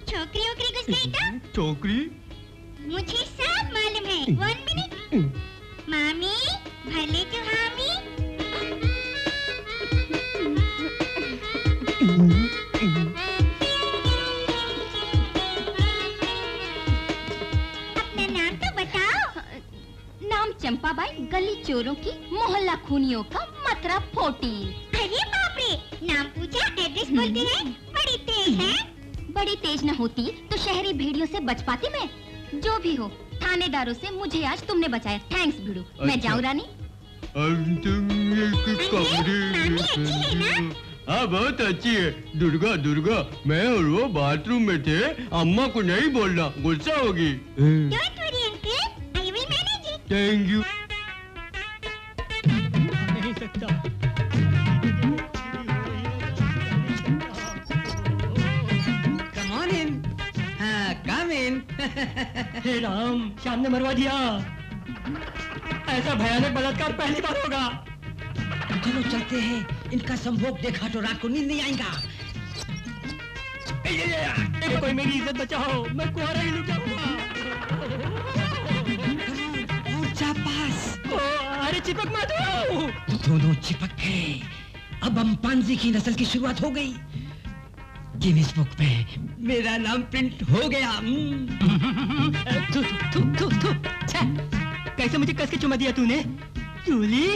छोकरी वोकरी घुस गई तो? छोकरी? मुझे सब मालूम है। 1 मिनट। मामी, भर ले जो हामी। अपना नाम तो बताओ। नाम चंपाबाई, गली चोरों की, मोहल्ला खूनियों का मतरा फोटी। अरे बाप रे, नाम पूछा, एड्रेस बोलते हैं। बड़ी तेज है। बड़ी तेज न होती तो शहरी भेड़ियों से बच पाती मैं। जो भी हो, थानेदारों से मुझे आज तुमने बचाया। थैंक्स भिड़ू। मैं जाऊँ रानी? मामी अच्छी है ना? हाँ बहुत अच्छी है। दुर्गा दुर्गा, मैं और वो बाथरूम में थे, अम्मा को नहीं बोलना, गुस्सा होगी। Don't worry uncle, I will manage it. Thank you. नहीं सकता। Come on in. हाँ, come in. हे राम, श्याम ने मरवा दिया। ऐसा भयानक बलात्कार पहली बार होगा। चलो चलते हैं, इनका संभोग देखा तो रात को नींद नहीं आएगा। कोई मेरी इज्जत बचाओ, मैं कुंवारा ही लुट जाऊंगा। और जा पास। अरे चिपक मत हो। दोनों चिपक गए। अब अम्पांजी की नस्ल की शुरुआत हो गई। गिनीज बुक पे मेरा नाम प्रिंट हो गया। थू थू थू थू। कैसे मुझे कस के चुमा दिया तूने? Jully,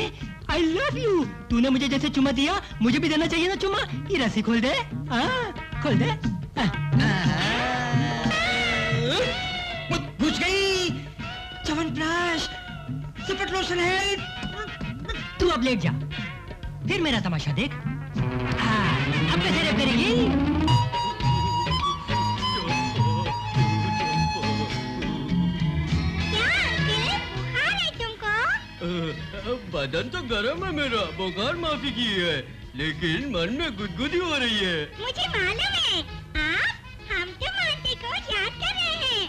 I love you। तूने मुझे जैसे चुमा दिया, मुझे भी देना चाहिए ना चुमा। ये रस्सी खोल दे। खोल दे। घुस गई। च्यवनप्राश, सुपर लोशन है। तू अब लेट जा, फिर मेरा तमाशा देख। अब कैसे रेप करेगी? बदन तो गर्म है मेरा, बुखार माफी की है, लेकिन मन में गुदगुदी हो रही है। मुझे मालूम है, आप हम तो मांटी को याद कर रहे हैं।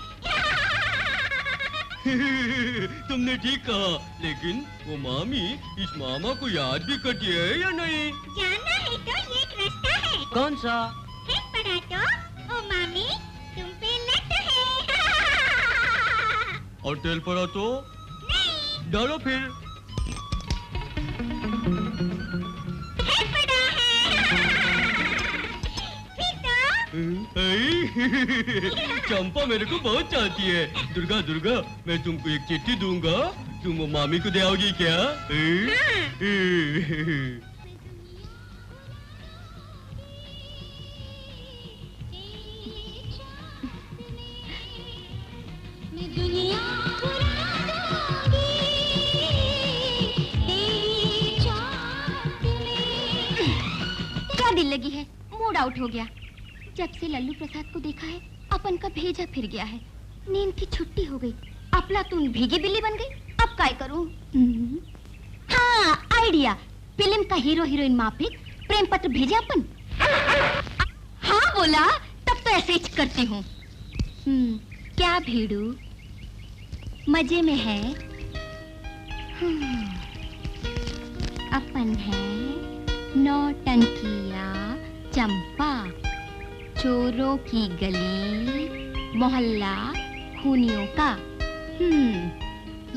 तुमने ठीक कहा, लेकिन वो मामी इस मामा को याद भी करती है या नहीं? जानना है तो ये एक रास्ता है। कौन सा? है पड़ा तो ओ मामी तुम पे लट है। और तेल पड़ा तो? नहीं। डालो फिर। है पड़ा है। फिर तो? चंपा मेरे को बहुत चाहती है। दुर्गा दुर्गा, मैं तुमको एक चिट्ठी दूंगा, तुम वो मामी को दे आओगी क्या? क्या दिल लगी है? मूड आउट हो गया। जब से लल्लू प्रसाद को देखा है अपन का भेजा फिर गया है। नींद की छुट्टी हो गई, अफलातून भीगी बिल्ली बन गई। अब काय करूं? हाँ, आइडिया। फिल्म का हीरो हीरोइन माफिक प्रेम पत्र भेजे अपन। हाँ बोला, तब तो ऐसे ही करती हूँ। क्या भीड़ू मजे में है? अपन है नौटंकिया चंपा, चोरों की गली, मोहल्ला खूनियों का।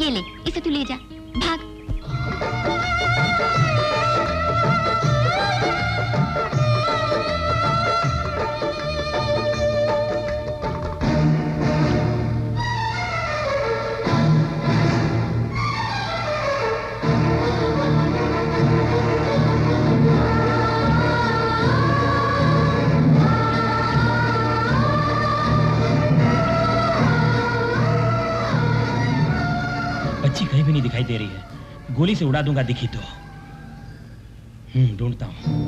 ये ले, इसे तू ले जा, भाग। बच्ची कहीं भी नहीं दिखाई दे रही है। गोली से उड़ा दूंगा दिखी तो। ढूंढता हूँ।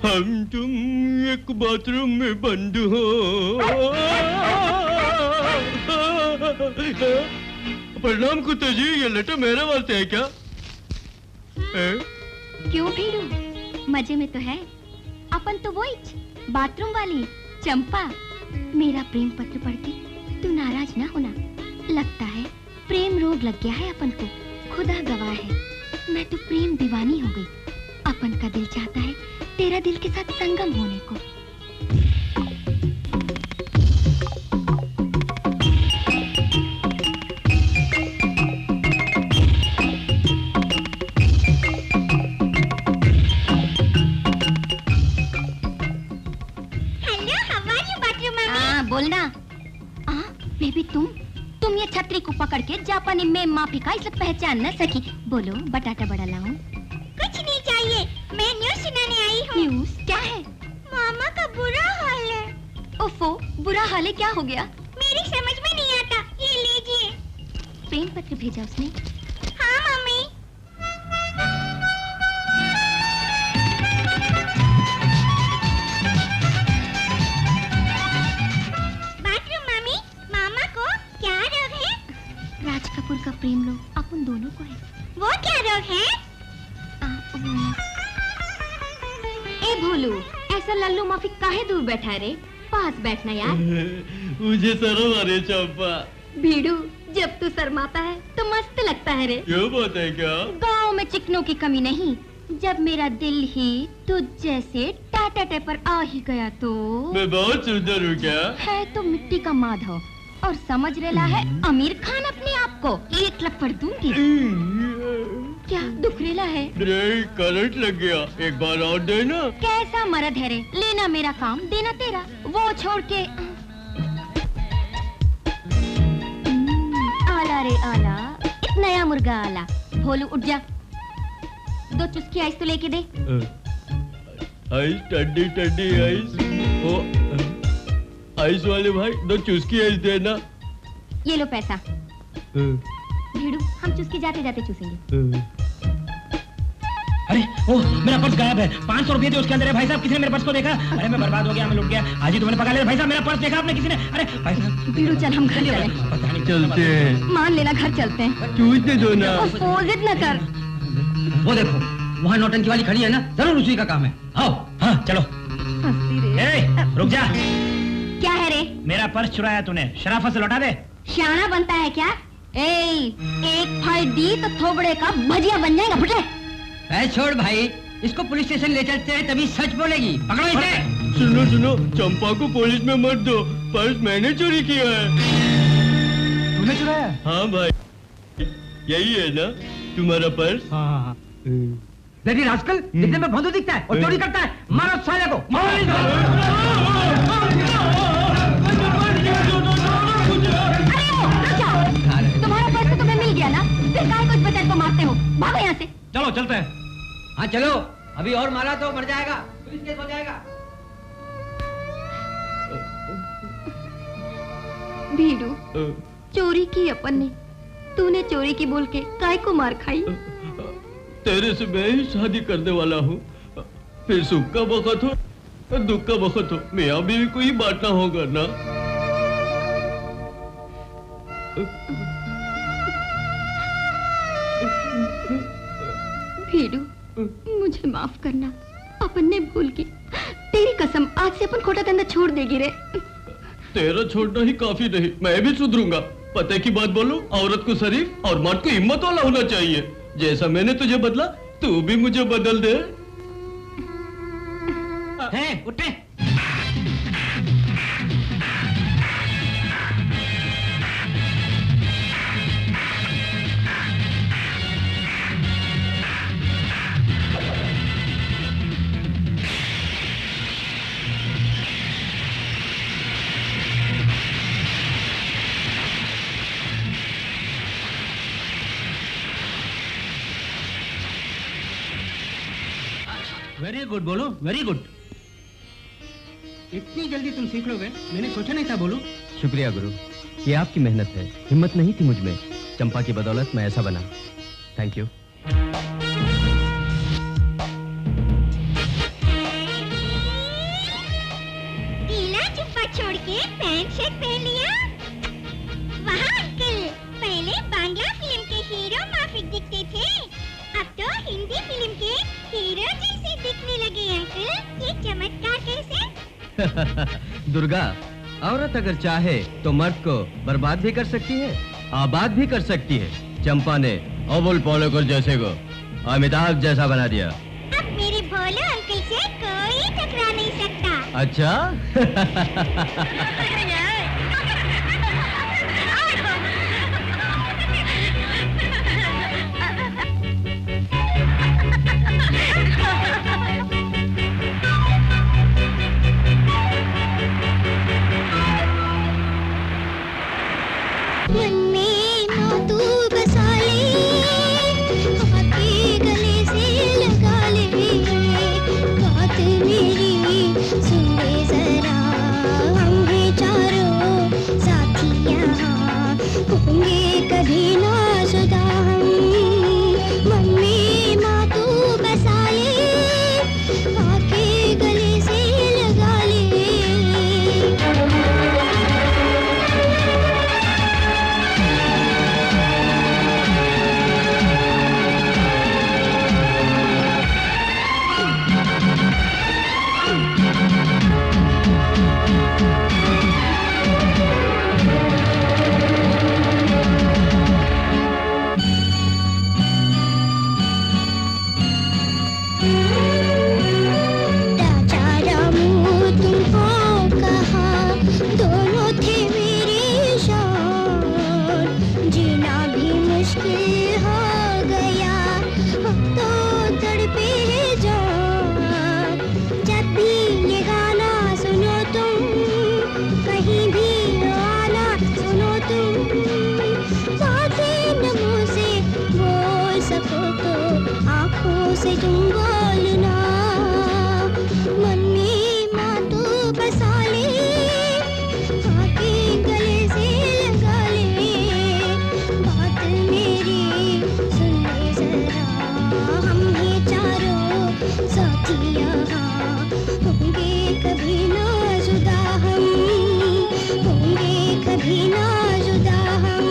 हम तुम एक बाथरूम में बंद हो। प्रणाम कुत्ते जी, ये लेटर मेरे वास्ते है क्या? क्यों भीड़ू, मजे में तो है। अपन तो वही बाथरूम वाली चंपा। मेरा प्रेम पत्र पढ़ के तू नाराज ना होना। लगता है प्रेम रोग लग गया है अपन को। खुदा गवाह है, मैं तो प्रेम दीवानी हो गई। अपन का दिल चाहता है तेरा दिल के साथ संगम होने को। Hello, how are you bathroom mummy? बोलना। बेबी तुम ये छतरी को पकड़ के जापानी में माफी का इसलिए पहचान न सकी। बोलो, बटाटा बड़ा लाऊं? कुछ नहीं चाहिए, मैं न्यूज़ सुनाने आई हूँ। न्यूज़ क्या है? मामा का बुरा हाल है। ओफो, बुरा हाल है, क्या हो गया? मेरी समझ में नहीं आता, ये लीजिए। प्रेम पत्र भेजा उसने? हाँ मम्मी। बाथरूम मम्मी, मामा को क्या रोग है? राज कपूर का प्रेम रोग अपन दोनों को है। वो क्या रोग है? ए भोलू, ऐसा लल्लू माफी काहे दूर बैठा है रे? पास बैठना यार। मुझे शर्म आ रही है चंपा। भीड़ू, जब तू शर्माता है तो मस्त लगता है रे। ये बात है क्या? गांव में चिकनों की कमी नहीं। जब मेरा दिल ही तुझ जैसे टाटा पर आ ही गया तो। मैं बहुत सुंदर हूँ क्या? है तो मिट्टी का माधव और समझ रेला है आमिर खान अपने आप को। एक लपड़ दूंगी। क्या दुख रेला है? ब्रेक करंट लग गया, एक बार और देना। कैसा मर्द है रे, लेना मेरा काम देना तेरा। वो छोड़ के आला रे आला, एक नया मुर्गा आला। भोलू उठ जा। 2 चुस्की आइस तो लेके दे। आइस ठंडी ठंडी आइस। ओ आइस वाले भाई 2 चुस्की आइस देना। ये लो पैसा। भीड़ू हम चुस्की जाते जाते चूसेंगे। अरे ओ मेरा पर्स गायब है। 500 रुपए थे उसके अंदर है भाई साहब। किसी ने मेरे पर्स को देखा? अरे मैं बर्बाद हो गया, मैं लुट गया। आज ही तुमने पकड़ लिया भाई साहब। मेरा पर्स देखा आपने किसी ने? अरे भाई साहब भीड़ू चल हम घर चलें। चलते हैं। मान लेना घर चलते हैं। चूसने दो ना। अपोजिट न कर। वो देखो वहाँ नौटंकी वाली खड़ी है ना, जरूर उसी का काम है। आओ। हाँ चलो। रुक जा। क्या है रे? मेरा पर्स चुराया तूने, शराफत से लौटा दे। शाना बनता है क्या? एक फाइट दी तो थोबड़े का भजिया बन जाएगा। फुटे। छोड़ भाई, इसको पुलिस स्टेशन ले चलते हैं, तभी सच बोलेगी। पकड़ो इसे। सुनो सुनो, चंपा को पुलिस में मत दो। पर्स मैंने चोरी किया है। तूने चुराया? हाँ भाई, यही है ना तुम्हारा पर्स? हाँ। लेकिन आजकल दिखने में भोंदू दिखता है और चोरी करता है। मारो साले को, तुम्हारा पर्स तो तुम्हें मिल गया ना, फिर काहे कुछ बच्चे को मारते हो? भागो यहाँ से। चलो चलते हैं। हाँ चलो, अभी और मारा तो मर जाएगा, पुलिस केस हो जाएगा। भीड़ू चोरी की अपन ने, तूने चोरी की बोल के काय को मार खाई? तेरे से मैं ही शादी करने वाला हूँ। फिर सुख का वक्त हो दुख का वक्त हो, मियाँ बीवी को ही बांटना होगा ना। भीड़ू मुझे माफ करना, अपन ने भूल की। तेरी कसम आज से अपन खोटा धंधा छोड़ देगी रे। तेरा छोड़ना ही काफी नहीं, मैं भी सुधरूंगा। पते की बात बोलो, औरत को शरीफ और मर्द को हिम्मत वाला होना चाहिए। जैसा मैंने तुझे बदला, तू भी मुझे बदल दे। उठे। वेरी गुड बोलो, वेरी गुड। इतनी जल्दी तुम सीख लोगे, मैंने सोचा नहीं था बोलू। शुक्रिया गुरु, ये आपकी मेहनत है, हिम्मत नहीं थी मुझ में। चंपा की बदौलत मैं ऐसा बना। Thank you. गीला जुब्बा छोड़ के पैंट शर्ट पहन लिया। वाह अंकल, पहले बांग्ला फिल्म के हीरो माफिक दिखते थे, अब तो हिंदी फिल्म के हीरो जैसे दिखने लगे। अंकल ये चमत्कार कैसे? दुर्गा, औरत अगर चाहे तो मर्द को बर्बाद भी कर सकती है, आबाद भी कर सकती है। चंपा ने अबुल पॉलोकर जैसे को अमिताभ जैसा बना दिया। अब मेरे भोले अंकल से कोई टकरा नहीं सकता। अच्छा? मन में ना तू बसा ले, हाथी गले से लगा ले, बात मेरी सुन ले जरा, हम हैं चार से तुम बोलना, मन में बातों बसा ले, आके गले से लगा ले, बात मेरी सुन ले जरा, हम ही चारों साथी यहाँ, होंगे कभी ना जुदा हम, होंगे कभी ना जुदा हम,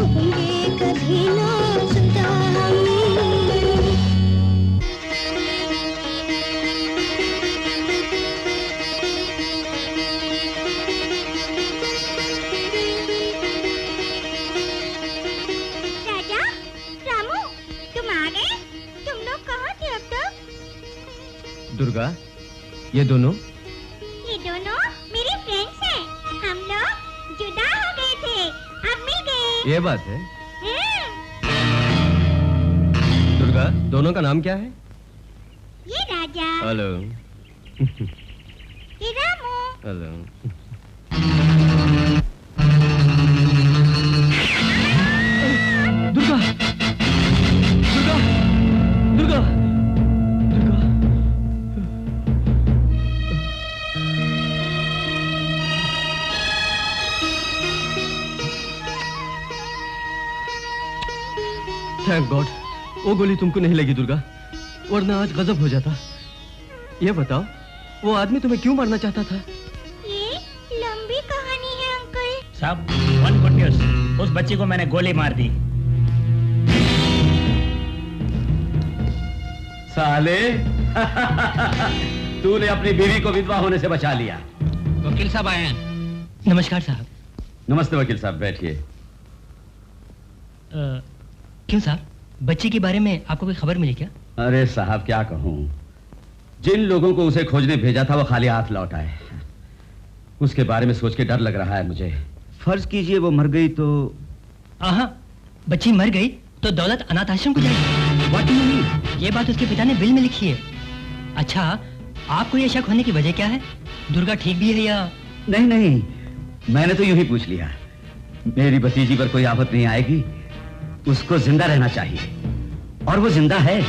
होंगे कभी ना जुदा हम। राजा, रामू, तुम आ गए? तुम लोग कहाँ थे अब तक? दुर्गा, ये दोनों मेरे फ्रेंड्स हैं। हम लोग जुदा हो गए थे, अब मिल गए। ये बात है। दुर्गा, दोनों का नाम क्या है? ये राजा, हेलो। ये Ramu. Hello. Durga, Durga, Durga, Durga. Thank God, वो गोली तुमको नहीं लगी दुर्गा, वरना आज गजब हो जाता। ये बताओ, वो आदमी तुम्हें क्यों मारना चाहता था? ये लंबी कहानी है अंकल। साहब, वन गुड न्यूज़, उस बच्ची को मैंने गोली मार दी। साले तूने अपनी बीवी को विधवा होने से बचा लिया। वकील साहब आए हैं। नमस्कार साहब। नमस्ते वकील साहब, बैठिए। क्यों साहब, बच्ची के बारे में आपको कोई खबर मिली क्या? अरे साहब क्या कहूं, जिन लोगों को उसे खोजने भेजा था वो खाली हाथ लौट आए। उसके बारे में सोच के डर लग रहा है मुझे। फर्ज कीजिए वो मर गई तो। बच्ची मर गई तो दौलत अनाथ आश्रम को जाएगी। What do you mean? ये बात उसके पिता ने बिल में लिखी है। अच्छा, आपको ये शक होने की वजह क्या है? दुर्गा ठीक भी है या? नहीं नहीं, मैंने तो यूं ही पूछ लिया। मेरी भतीजी पर कोई आफत नहीं आएगी, उसको जिंदा रहना चाहिए, और वो जिंदा है।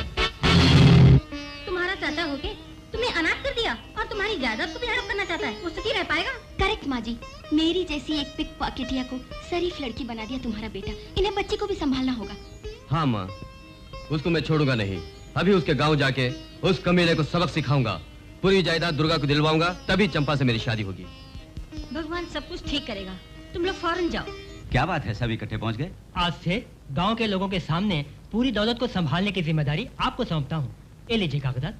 तुम्हारा चाचा होके तुम्हें अनाथ कर दिया और तुम्हारी जायदाद को भी हड़प करना चाहता है, वो सुखी रह पाएगा? करेक्ट माँ जी, मेरी जैसी एक पिक पॉकेटिया को शरीफ लड़की बना दिया तुम्हारा बेटा। इन्हें बच्ची को भी संभालना होगा। हाँ माँ, उसको मैं छोड़ूंगा नहीं। अभी उसके गांव जाके उस कमीने को सबक सिखाऊंगा। पूरी जायदाद दुर्गा को दिलवाऊंगा, तभी चंपा से मेरी शादी होगी। भगवान सब कुछ ठीक करेगा, तुम लोग फौरन जाओ। क्या बात है, सब इकट्ठे पहुंच गए? आज से गांव के लोगों के सामने पूरी दौलत को संभालने की जिम्मेदारी आपको सौंपता हूँ। ये लीजिए कागजात।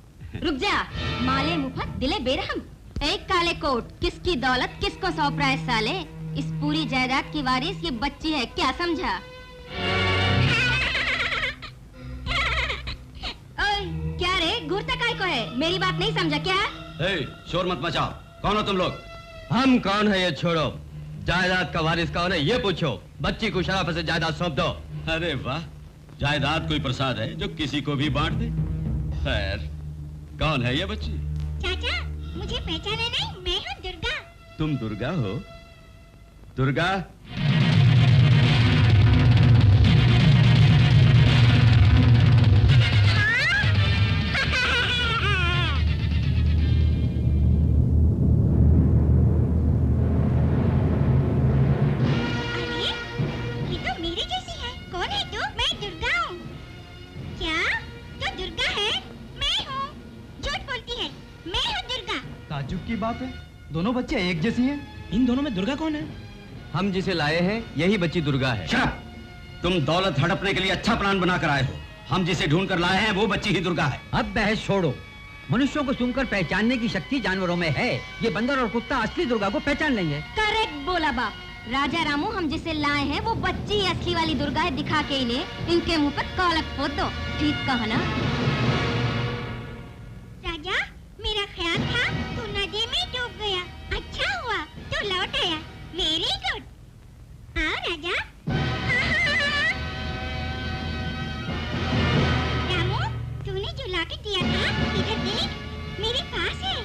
रुक जा, माले मुफत दिले बेरहम। एक काले कोट, किसकी दौलत किसको सौंप रहा है साले? इस पूरी जायदाद की वारिस ये बच्ची है, क्या समझा? ओए, क्या रे, घूरता काय को है? मेरी बात नहीं समझा क्या? शोर मत मचाओ, कौन हो तुम लोग? हम कौन है ये छोड़ो, जायदाद का वारिस कौन है ये पूछो। बच्ची को शराफत से जायदाद सौंप दो। अरे वाह, जायदाद कोई प्रसाद है जो किसी को भी बांट दे। खैर, कौन है ये बच्ची? चाचा, मुझे पहचाना नहीं, मैं हूँ दुर्गा। तुम दुर्गा हो? दुर्गा, ताज्जुब की बात है, दोनों बच्चे एक जैसी हैं। इन दोनों में दुर्गा कौन है? हम जिसे लाए हैं यही बच्ची दुर्गा है। शट! तुम दौलत हड़पने के लिए अच्छा प्लान बनाकर आए हो। हम जिसे ढूंढ कर लाए हैं वो बच्ची ही दुर्गा है। अब बहस छोड़ो, मनुष्यों को सुनकर पहचानने की शक्ति जानवरों में है। ये बंदर और कुत्ता असली दुर्गा को पहचान लेंगे। करेक्ट बोला बाप। राजा रामू, हम जिसे लाए हैं वो बच्ची असली वाली दुर्गा है। दिखा के इन्हें इनके मुंह पर कौलक पोत दो। ठीक कहा ना? राजा, मेरा ख्याल था तू नदी में डूब गया, अच्छा हुआ तू लौट आया। Very good. हाँ राजा। रामू, तूने जो लाके दिया था, इधर देख, मेरे पास है।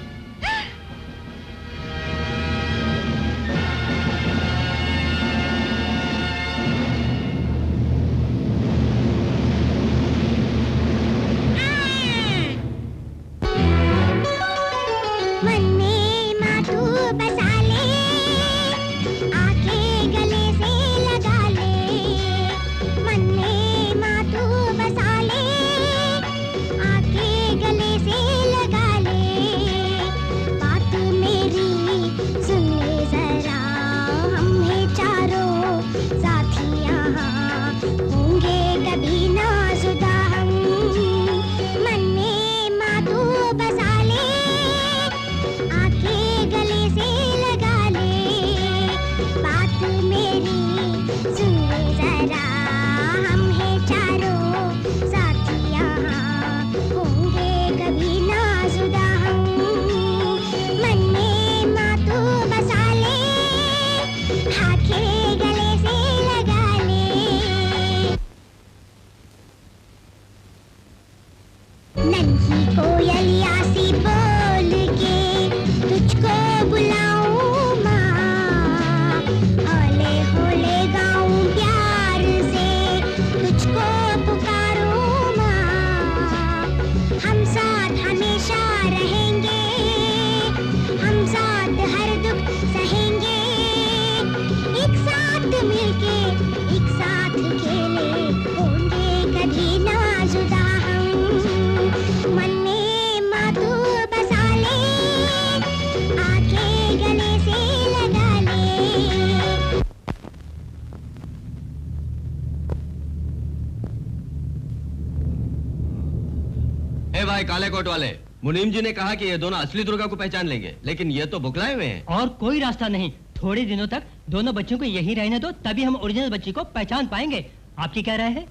है काले कोट वाले। मुनीम जी ने कहा कि ये दोनों असली दुर्गा को पहचान लेंगे, लेकिन ये तो बुकलाए हुए हैं। और कोई रास्ता नहीं, थोड़े दिनों तक दोनों बच्चों को यहीं रहने दो, तभी हम ओरिजिनल बच्ची को पहचान पाएंगे। आपकी क्या राय है?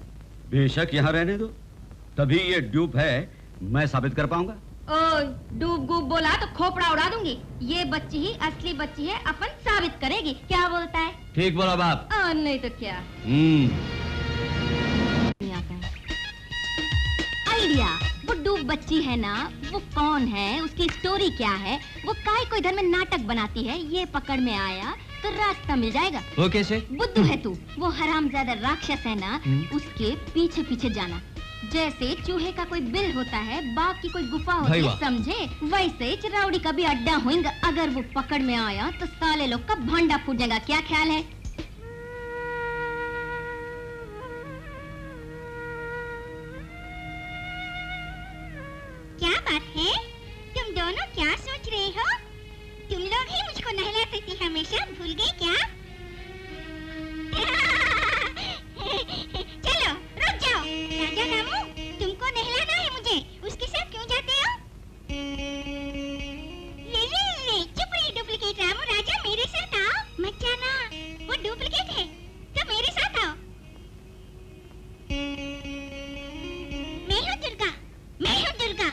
बेशक यहाँ रहने दो, तभी ये ड्यूप है मैं साबित कर पाऊंगा। ओए, डूब गुब बोला तो खोपड़ा उड़ा दूंगी। ये बच्ची ही असली बच्ची है, अपन साबित करेगी। क्या बोलता है? ठीक बोला बाप। नहीं तो क्या। आइडिया, वो डूब बच्ची है ना, वो कौन है, उसकी स्टोरी क्या है, वो काहे को इधर में नाटक बनाती है, ये पकड़ में आया तो रास्ता मिल जाएगा। वो कैसे? बुद्धू है तू, वो हरामजादा राक्षस है ना, उसके पीछे पीछे जाना। जैसे चूहे का कोई बिल होता है, बाघ की कोई गुफा होती है, समझे? वैसे चिराउड़ी का भी अड्डा होगा। अगर वो पकड़ में आया तो साले लोग का भंडा फूट जाएगा। क्या ख्याल है? क्या बात है? तुम दोनों क्या सोच रहे हो? तुम लोग ही मुझको नहलाते थे हमेशा, भूल गए क्या? चलो रुक जाओ। राजा रामू, तुमको नहलाना है मुझे, उसके साथ क्यों जाते हो? ले चुप रही डुप्लीकेट। रामू राजा मेरे साथ आओ। मत जाना, वो डुप्लीकेट है, तो मेरे साथ आओ। मैं हूँ दुर्गा, मैं हूँ दुर्गा।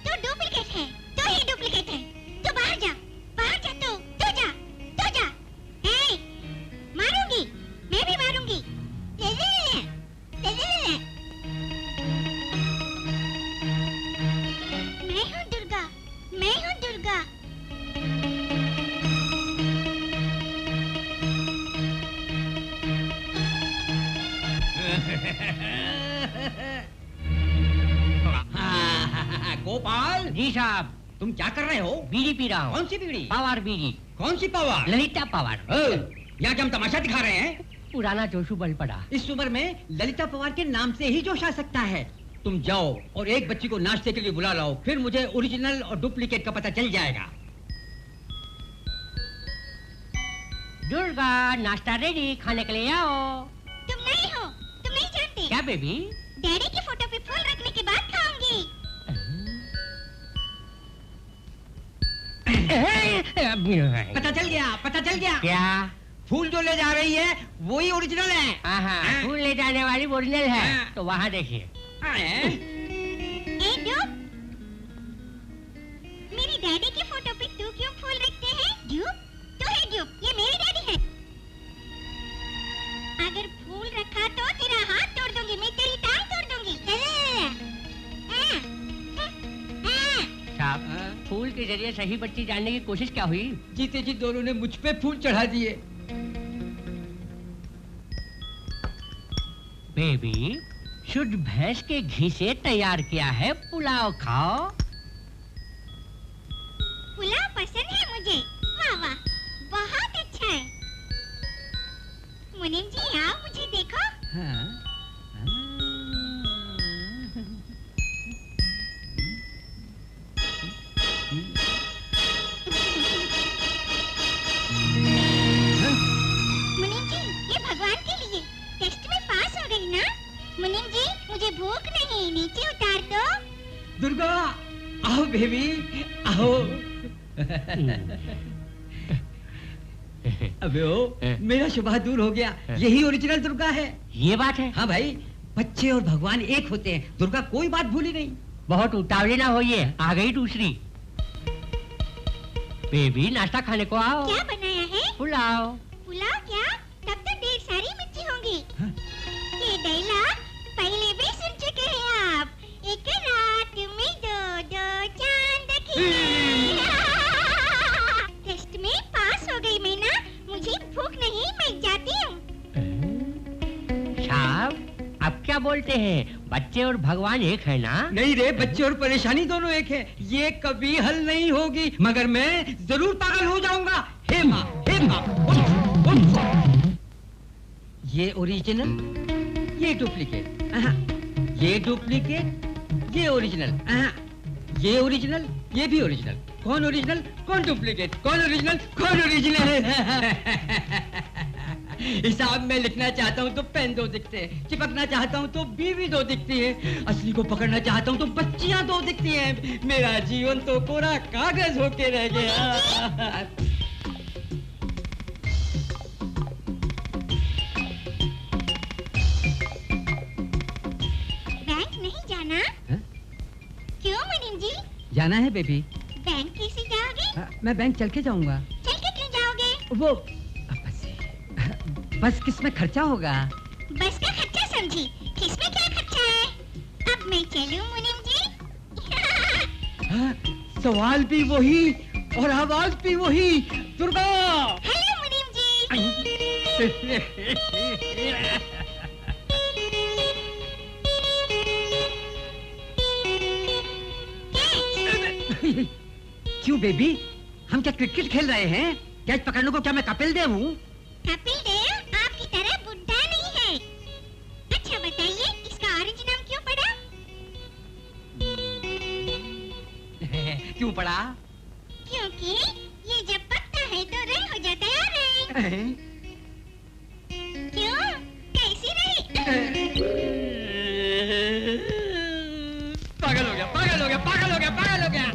तू डुप्लीकेट है, तू ही डुप्लीकेट है। तू बाहर जा, बाहर जा। तू जा, तू जा। ए, मारूंगी, मैं भी मारूंगी। ले। मैं हूँ दुर्गा, मैं हूँ दुर्गा। गोपाल जी साहब। तुम क्या कर रहे हो? बीड़ी पी रहा हूँ। कौन सी बीड़ी? पवार बीड़ी। कौन सी पवार? ललिता पवार। यहाँ क्या हम तमाशा दिखा रहे हैं? पुराना जोशू बल पड़ा। इस उम्र में ललिता पवार के नाम से ही जोश आ सकता है। तुम जाओ और एक बच्ची को नाश्ते के लिए बुला लाओ, फिर मुझे ओरिजिनल और डुप्लीकेट का पता चल जाएगा। दुर्गा, नाश्ता रेडी, खाने के लिए आओ। तुम नहीं हो, तुम नहीं जानते। क्या बेबी? डैडी की फोटो पे फूल रखने के बाद खाऊंगी। पता चल गया, पता चल गया। क्या? फूल जो ले जा रही है वही ओरिजिनल है। फूल ले जाने वाली ओरिजिनल है, तो वहाँ देखिए। ए डूब, मेरी डैडी की फोटो पे तू क्यों फूल रखते हैं? डूब, तू है डूब, ये मेरी डैडी है। अगर फूल रखा तो तेरा हाथ तोड़ दूंगी, मैं तेरी टांग तोड़ दूंगी। साहब, फूल के जरिए सही बच्ची जानने की कोशिश क्या हुई? जीते जी दोनों ने मुझ पे फूल चढ़ा दिए। बेबी, शुद्ध भैंस के घी से तैयार किया है पुलाव, खाओ। पुलाव पसंद है मुझे। वाह वाह, बहुत अच्छा है। मुनीम जी आओ, मुझे देखो। मुनीम जी, ये भगवान के लिए। टेस्ट में पास हो गई ना? मुनीम जी, मुझे भूख नहीं, नीचे उतार दो। दुर्गा, आओ बेबी, आओ। अबे ओ, मेरा शुभा दूर हो गया। यही ओरिजिनल दुर्गा है। ये बात है? हाँ भाई, बच्चे और भगवान एक होते हैं। दुर्गा कोई बात भूली नहीं। बहुत उतावले ना होइए, आ गई दूसरी। बेबी, नाश्ता खाने को आओ। क्या बनाया है? पुलाव। पुलाव क्या? तब तो ढेर सारी मिर्ची होंगी। ये डायलॉग पहले भी सुन चुके हैं आप। एक रात में दो चांद खिले। टेस्ट में पास हो गई मैं ना। मुझे भूख नहीं, मैं जाती हूँ। साहब, अब क्या बोलते हैं? बच्चे और भगवान एक है ना? नहीं रे, बच्चे और परेशानी दोनों एक है। ये कभी हल नहीं होगी, मगर मैं जरूर पागल हो जाऊंगा। हे माँ, हे माँ, ये ओरिजिनल, ये डुप्लीकेट। ये डुप्लीकेट, ये ओरिजिनल। ये ओरिजिनल, ये भी ओरिजिनल। कौन ओरिजिनल, कौन डुप्लीकेट? कौन ओरिजिनल, कौन ओरिजिनल? हिसाब में लिखना चाहता हूँ तो पेन 2 दिखते हैं, चिपकना चाहता हूँ तो बीवी 2 दिखती है, असली को पकड़ना चाहता हूँ तो बच्चियाँ 2 दिखती हैं। मेरा जीवन तो कोरा कागज होके रह गया। बैंक नहीं जाना? क्यों मुनीम जी? जाना है बेबी। बैंक कैसे जाओगे? मैं बैंक चल के जाऊंगा। चल के क्यों जाओगे? वो बस किसमें खर्चा होगा? बस का खर्चा समझी, किसमें क्या खर्चा है? अब मैं चलूं मुनीम जी? सवाल भी वही और आवाज भी वही। दुर्गा। हेलो मुनीम जी। क्यों बेबी, हम क्या क्रिकेट खेल रहे हैं? कैच पकड़ने को क्या मैं कपिल देव हूँ? कपिल देव आपकी तरह बुढ़ा नहीं है। अच्छा बताइए, इसका ऑरेंज नाम क्यों पड़ा? क्यों पड़ा? क्योंकि ये जब पकता है तो रेड हो जाता है ऑरेंज। क्यों? कैसी रही? पागल हो गया, पागल हो गया, पागल हो गया, पागल हो गया।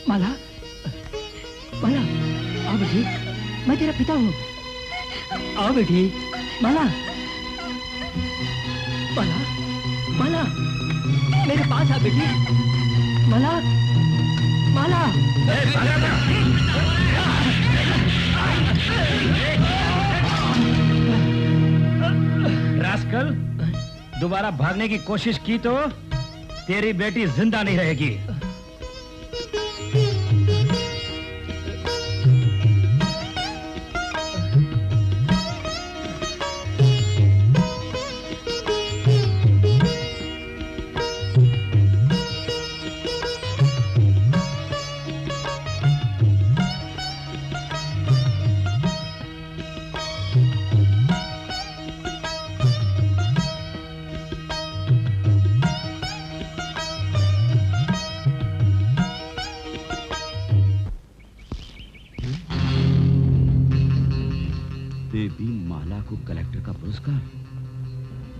माला, माला, आओ बेटी, मैं तेरा पिता हूँ। आओ बेटी, माला, माला, माला, मेरे पास आ बेटी, माला, माला। रास्कल, दोबारा भागने की कोशिश की तो तेरी बेटी जिंदा नहीं रहेगी। बेबी माला को कलेक्टर का पुरस्कार।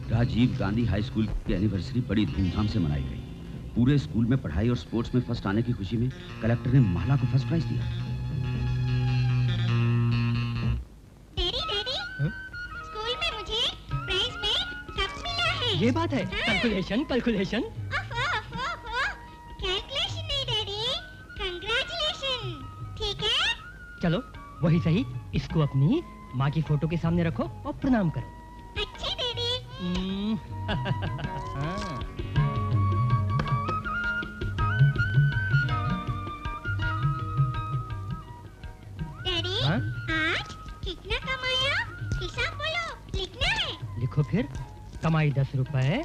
राजीव गांधी हाई स्कूल की एनिवर्सरी बड़ी धूमधाम से मनाई गई। पूरे स्कूल में पढ़ाई और स्पोर्ट्स में फर्स्ट आने की खुशी में कलेक्टर ने माला को फर्स्ट प्राइज दिया। डैडी, डैडी, स्कूल में मुझे प्राइज में कप मिला है। ये बात है। Calculation, calculation. कैलकुलेशन नहीं डैडी, कंग्रेचुलेशन। ठीक है? चलो वही सही, इसको अपनी माँ की फोटो के सामने रखो और प्रणाम करो। अच्छे डैडी। डैडी, आज कितना कमाया? हिसाब बोलो, लिखना है। लिखो फिर। कमाई 10 रुपए,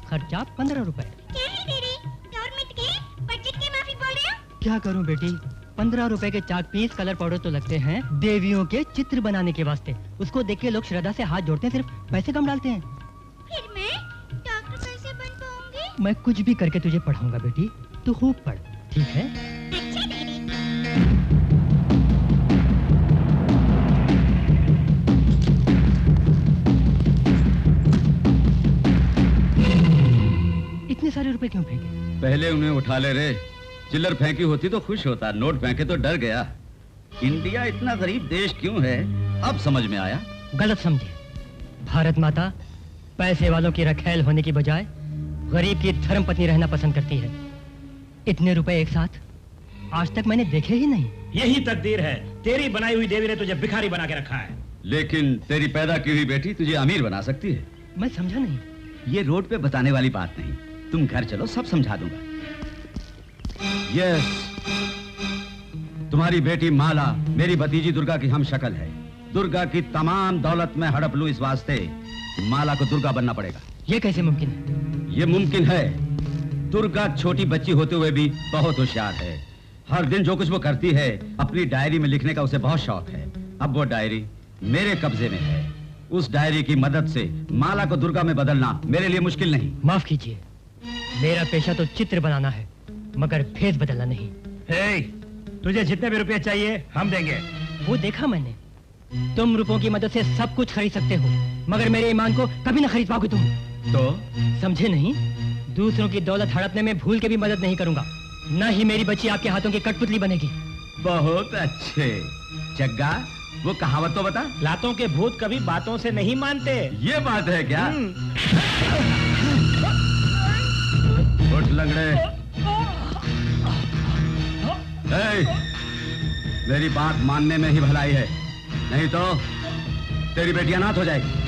खर्चा 15 रुपए। क्या है डैडी? गवर्नमेंट के बजट के माफी बोल रहे हो? क्या करूं बेटी, 15 रुपए के चाक पीस कलर पाउडर तो लगते हैं देवियों के चित्र बनाने के वास्ते। उसको देख के लोग श्रद्धा से हाथ जोड़ते हैं, सिर्फ पैसे कम डालते हैं। फिर मैं डॉक्टर कैसे बन पाऊंगी? मैं कुछ भी करके तुझे पढ़ाऊंगा बेटी, तू खूब पढ़, ठीक है? अच्छा डैडी। इतने सारे रुपए क्यों फेंके? पहले उन्हें उठा ले रे। चिल्लर फेंकी होती तो खुश होता, नोट फेंके तो डर गया। इंडिया इतना गरीब देश क्यों है, अब समझ में आया। गलत समझे। भारत माता पैसे वालों की रखैल होने की बजाय गरीब की धर्मपत्नी रहना पसंद करती है। इतने रुपए एक साथ आज तक मैंने देखे ही नहीं। यही तकदीर है, तेरी बनाई हुई देवी ने तुझे भिखारी बना के रखा है। लेकिन तेरी पैदा की हुई बेटी तुझे अमीर बना सकती है। मैं समझा नहीं। ये रोड पे बताने वाली बात नहीं, तुम घर चलो, सब समझा दूंगा। यस, तुम्हारी बेटी माला मेरी भतीजी दुर्गा की हम शक्ल है। दुर्गा की तमाम दौलत में हड़प लूं, इस वास्ते माला को दुर्गा बनना पड़ेगा। ये कैसे मुमकिन है? ये मुमकिन है। दुर्गा छोटी बच्ची होते हुए भी बहुत होशियार है। हर दिन जो कुछ वो करती है अपनी डायरी में लिखने का उसे बहुत शौक है। अब वो डायरी मेरे कब्जे में है। उस डायरी की मदद से माला को दुर्गा में बदलना मेरे लिए मुश्किल नहीं। माफ कीजिए, मेरा पेशा तो चित्र बनाना है, मगर फेस बदलना नहीं। हे, तुझे जितने भी रुपए चाहिए हम देंगे। वो देखा मैंने, तुम रुपयों की मदद से सब कुछ खरीद सकते हो, मगर मेरे ईमान को कभी ना खरीद पाओगे तुम। तो समझे नहीं? दूसरों की दौलत हड़पने में भूल के भी मदद नहीं करूंगा। न ही मेरी बच्ची आपके हाथों की कठपुतली बनेगी। बहुत अच्छे। जग्गा, वो कहावत तो बता। लातों के भूत कभी बातों से नहीं मानते। ये बात है क्या? उठ लंगड़े। मेरी बात मानने में ही भलाई है, नहीं तो तेरी बेटी अनाथ हो जाएगी।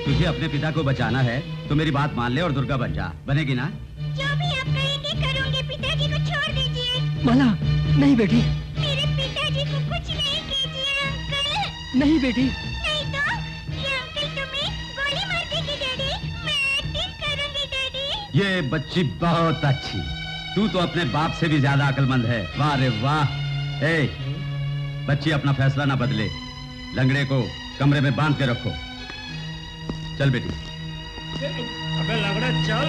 तुझे अपने पिता को बचाना है तो मेरी बात मान ले और दुर्गा बन जा। बनेगी ना? जो भी आप कहेंगे करूंगी। पिताजी को छोड़ दीजिए। माला, नहीं बेटी। मेरे पिताजी को कुछ नहीं कीजिए अंकल। नहीं बेटी। नहीं तो ये अंकल तुम्हें गोली मार देगी डैडी। मैं एक्टिंग करूंगी डैडी। ये बच्ची बहुत अच्छी। तू तो अपने बाप से भी ज्यादा अक्लमंद है। वाह रे वाह। ए, बच्ची अपना फैसला ना बदले। लंगड़े को कमरे में बांध के रखो। चल बेटी। अबे लंगड़ा चल।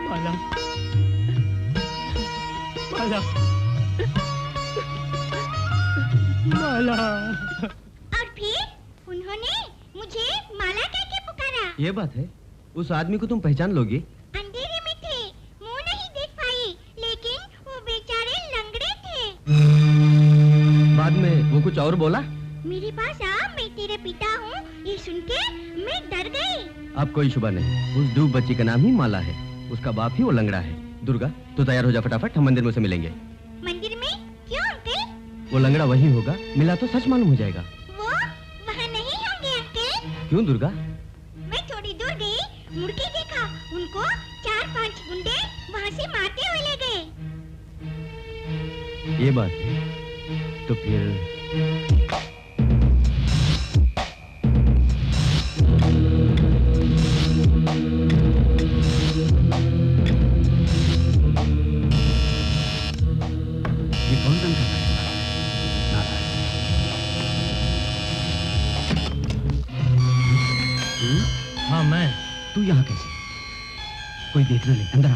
माला, माला, माला। और फिर उन्होंने मुझे माला कहकर पुकारा। ये बात है, उस आदमी को तुम पहचान लोगी? अंधेरे में थे, मुंह नहीं बाद में वो कुछ और बोला? मेरे पास आ, मैं तेरे पिता हूँ। ये सुन के मैं डर गई। अब कोई शुबा नहीं, उस डूब बच्ची का नाम ही माला है, उसका बाप ही वो लंगड़ा है। दुर्गा तू तैयार हो जा फटाफट, हम मंदिर में उसे मिलेंगे। मंदिर में? क्यों अंकल? वो लंगड़ा वही होगा, मिला तो सच मालूम हो जाएगा। वो वहाँ नहीं होंगे अंकल। क्यों दुर्गा? मैं थोड़ी दूर गई, मुड़ के देखा, उनको 4-5 गुंडे वहाँ से मारते हुए ले गए। ये बात है, तो फिर ये कौन रंग का नाराज? हाँ मैं। तू यहाँ कैसे? कोई देख न ले, अंदर आ।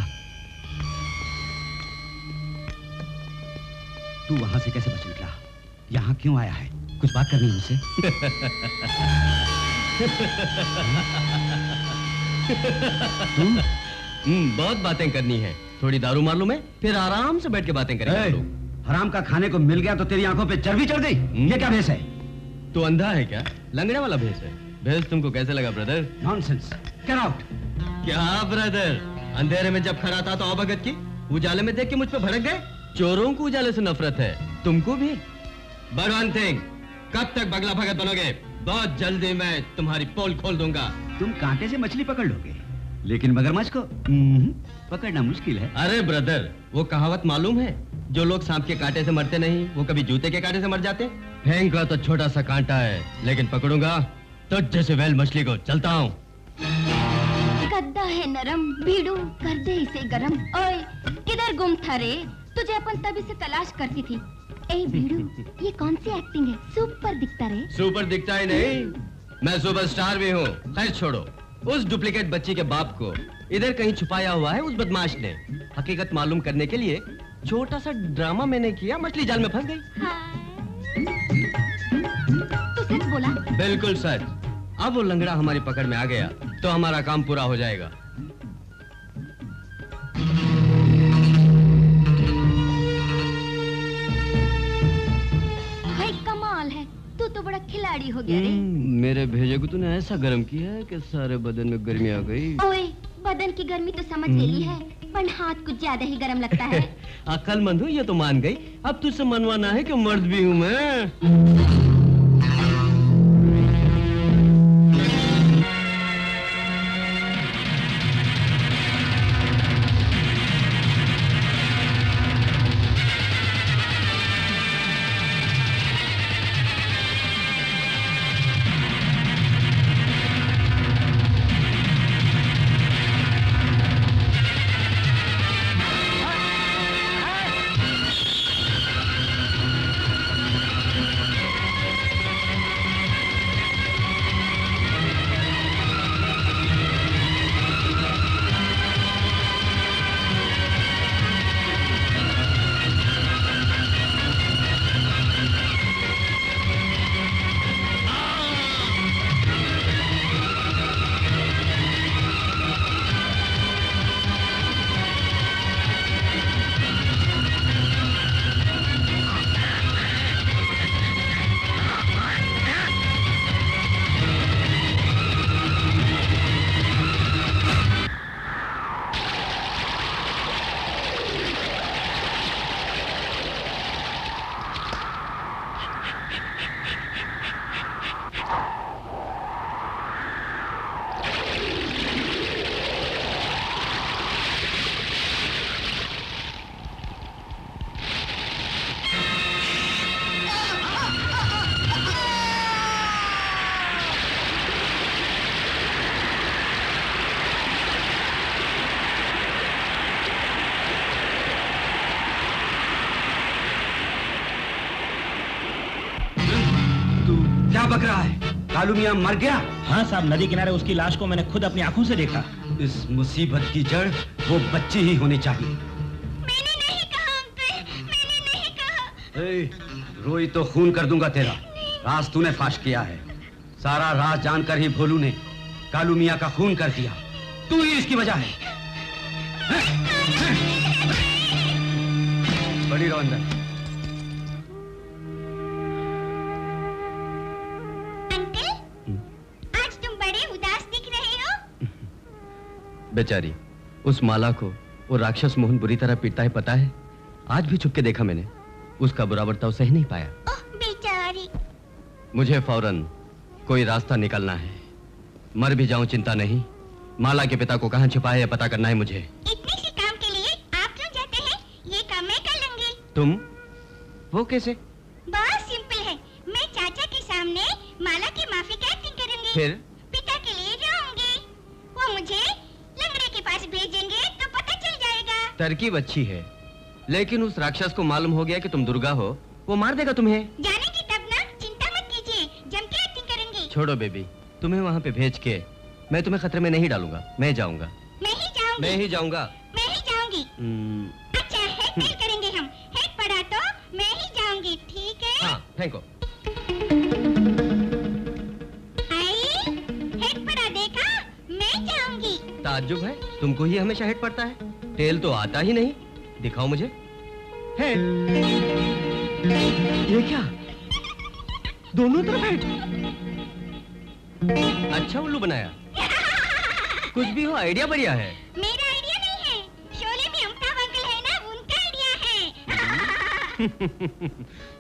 तू वहां से कैसे बच निकला? यहाँ क्यों आया है? कुछ बात करनी है मुझसे? बहुत बातें करनी है। थोड़ी दारू मालूम है, फिर आराम से बैठ के बातें करेंगे लोग। हराम का खाने को मिल गया तो तेरी आंखों पे चर्बी चढ़ गई। ये क्या भेष है? तू अंधा है क्या? लंगड़े वाला भेष है। भेष तुमको कैसे लगा ब्रदर? नॉनसेंस। Get out. क्या ब्रदर, अंधेरे में जब खड़ा था तो अवगत की, उजाले में देख के मुझ पे भड़क गए। चोरों को उजाले से नफरत है, तुमको भी। बट वन थिंग, कब तक बगला भगत बनोगे? बहुत जल्दी मैं तुम्हारी पोल खोल दूंगा। तुम कांटे से मछली पकड़ लोगे, लेकिन मगरमच्छ को पकड़ना मुश्किल है। अरे ब्रदर, वो कहावत मालूम है, जो लोग सांप के कांटे से मरते नहीं, वो कभी जूते के कांटे से मर जाते। फेंका तो छोटा सा कांटा है, लेकिन पकड़ूंगा तो जैसे वेल मछली को। चलता हूँ। गद्दा है नरम, भीड़ू कर दे इसे गरम। ओए किधर गुम था रे? तुझे अपन तभी से तलाश करती थी। ए भीड़ू, ये कौन सी एक्टिंग है? सुपर दिखता रे। सुपर दिखता ही नहीं, मैं सुपरस्टार भी हूँ। खैर छोड़ो, उस डुप्लीकेट बच्ची के बाप को इधर कहीं छुपाया हुआ है उस बदमाश ने। हकीकत मालूम करने के लिए छोटा सा ड्रामा मैंने किया, मछली जाल में फंस गई। तू सच बोला? बिल्कुल सच। अब वो लंगड़ा हमारी पकड़ में आ गया तो हमारा काम पूरा हो जाएगा। भाई कमाल है, तू तो बड़ा खिलाड़ी हो गया रे। मेरे भेजे को तूने ऐसा गर्म किया है कि सारे बदन में गर्मी आ गई। ओए बदन की गर्मी तो समझ ले ली है, पर हाथ कुछ ज्यादा ही गर्म लगता है। अक्लमंद हूँ, ये तो मान गई। अब तुझसे मनवाना है कि मर्द भी हूँ मैं। क्या बक रहा है? कालू मियां मर गया? हाँ साहब, नदी किनारे उसकी लाश को मैंने खुद अपनी आंखों से देखा। इस मुसीबत की जड़ वो बच्ची ही होनी चाहिए। मैंने नहीं कहा अंकल, मैंने नहीं कहा। ए, रोई तो खून कर दूंगा तेरा। राज तूने फाश किया है। सारा राज जानकर ही भोलू ने कालू मियां का खून कर दिया। तू ही इसकी वजह है। बड़ी रहो अंदर। बेचारी, उस माला को वो राक्षस मोहन बुरी तरह पीटता है, पता है? आज भी छुप के देखा मैंने, उसका बुरा बर्ताव सही नहीं पाया। ओह बेचारी। मुझे फौरन कोई रास्ता निकलना है। मर भी जाऊं चिंता नहीं, माला के पिता को कहां छिपा है पता करना है मुझे। इतने से काम के लिए आप क्यों जाते हैं? ये काम मैं कर लूंगी। तुम? वो कैसे? बहुत सिंपल है, मैं चाचा के सामने माला की माफी की एक्टिंग करूंगी। फिर? पिता के लिए जाऊंगी, वो मुझे लंगड़े के पास भेजेंगे तो पता चल जाएगा। तरकीब अच्छी है, लेकिन उस राक्षस को मालूम हो गया कि तुम दुर्गा हो, वो मार देगा तुम्हें। जानेंगी तब ना, चिंता मत कीजिए, जम के एक्टिंग करेंगे। छोड़ो बेबी, तुम्हें वहाँ पे भेज के मैं तुम्हें खतरे में नहीं डालूंगा। मैं जाऊंगा। मैं ही जाऊंगी। मैं ही जाऊंगा। मैं ही जाऊंगी। अच्छा हेड फेल करेंगे हम, हेड पड़ा तो मैं ही जाऊंगी, ठीक है? हाँ, फेंको। आई, हेड पड़ा देखा, मैं जाऊंगी। ताज्जुब है, तुमको ही हमेशा हेड पड़ता है, टेल तो आता ही नहीं। दिखाओ मुझे हेड। ये क्या? दोनों तरफ हेड। अच्छा उल्लू बनाया। कुछ भी हो, आइडिया बढ़िया है। मेरा आइडिया नहीं है, शोले में अमिताभ अंकल है ना, उनका आइडिया है।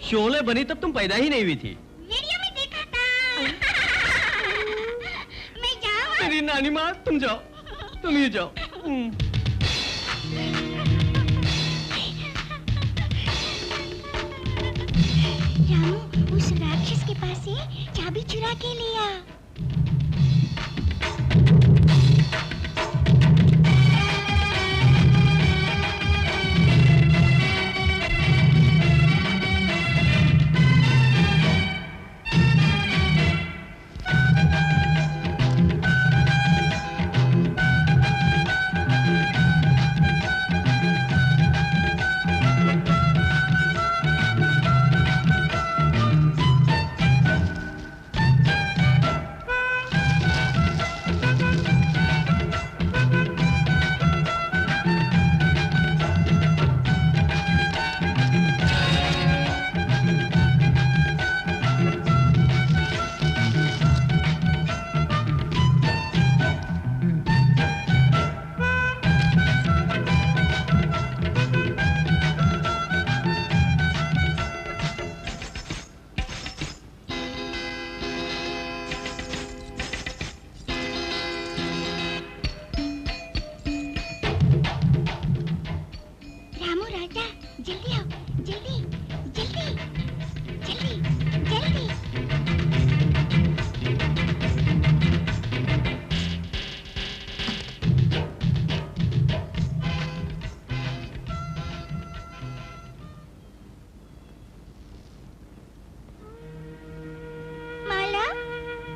शोले बनी तब तुम पैदा ही नहीं हुई थी। वीडियो में देखा था। मैं जाऊँ? तेरी नानी माँ, तुम जाओ, तुम ही जाओ। रामू उस राक्षस के पास से चाबी चुरा के लिया।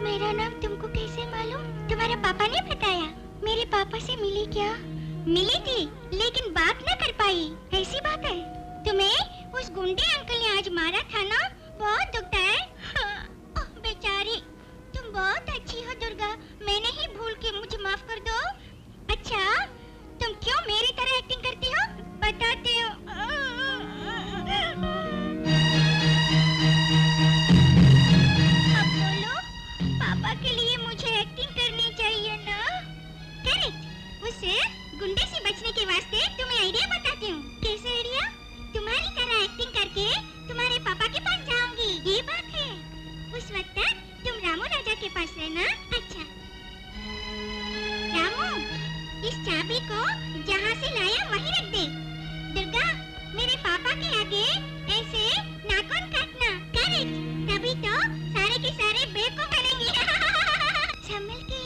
मेरा नाम तुमको कैसे मालूम? तुम्हारे पापा ने बताया। मेरे पापा से मिली क्या? मिली थी, लेकिन बात न कर पाई। ऐसी बात है? तुम्हें उस गुंडे अंकल ने आज मारा था ना? बहुत दुखता है। हाँ, बेचारी, तुम बहुत अच्छी हो दुर्गा। मैंने ही भूल के, मुझे माफ कर दो। अच्छा, तुम क्यों मेरी तरह एक्टिंग करती हो? बताते हो। पापा के लिए मुझे एक्टिंग करनी चाहिए ना? करेक्ट। उससे गुंडे से बचने के वास्ते तुम्हें आइडिया बताती हूँ। कैसे आइडिया? तुम्हारी तरह एक्टिंग करके तुम्हारे पापा के पास जाऊंगी। ये बात है। उस वक्त तक तुम रामू राजा के पास रहना। अच्छा रामू, इस चाबी को जहाँ से लाया वहीं रख दे। दुर्गा, मेरे पापा के आगे ऐसे नाखून काटना। करेक्ट। तभी तो सारे के सारे बेवकूफ बनेंगे। संभल के,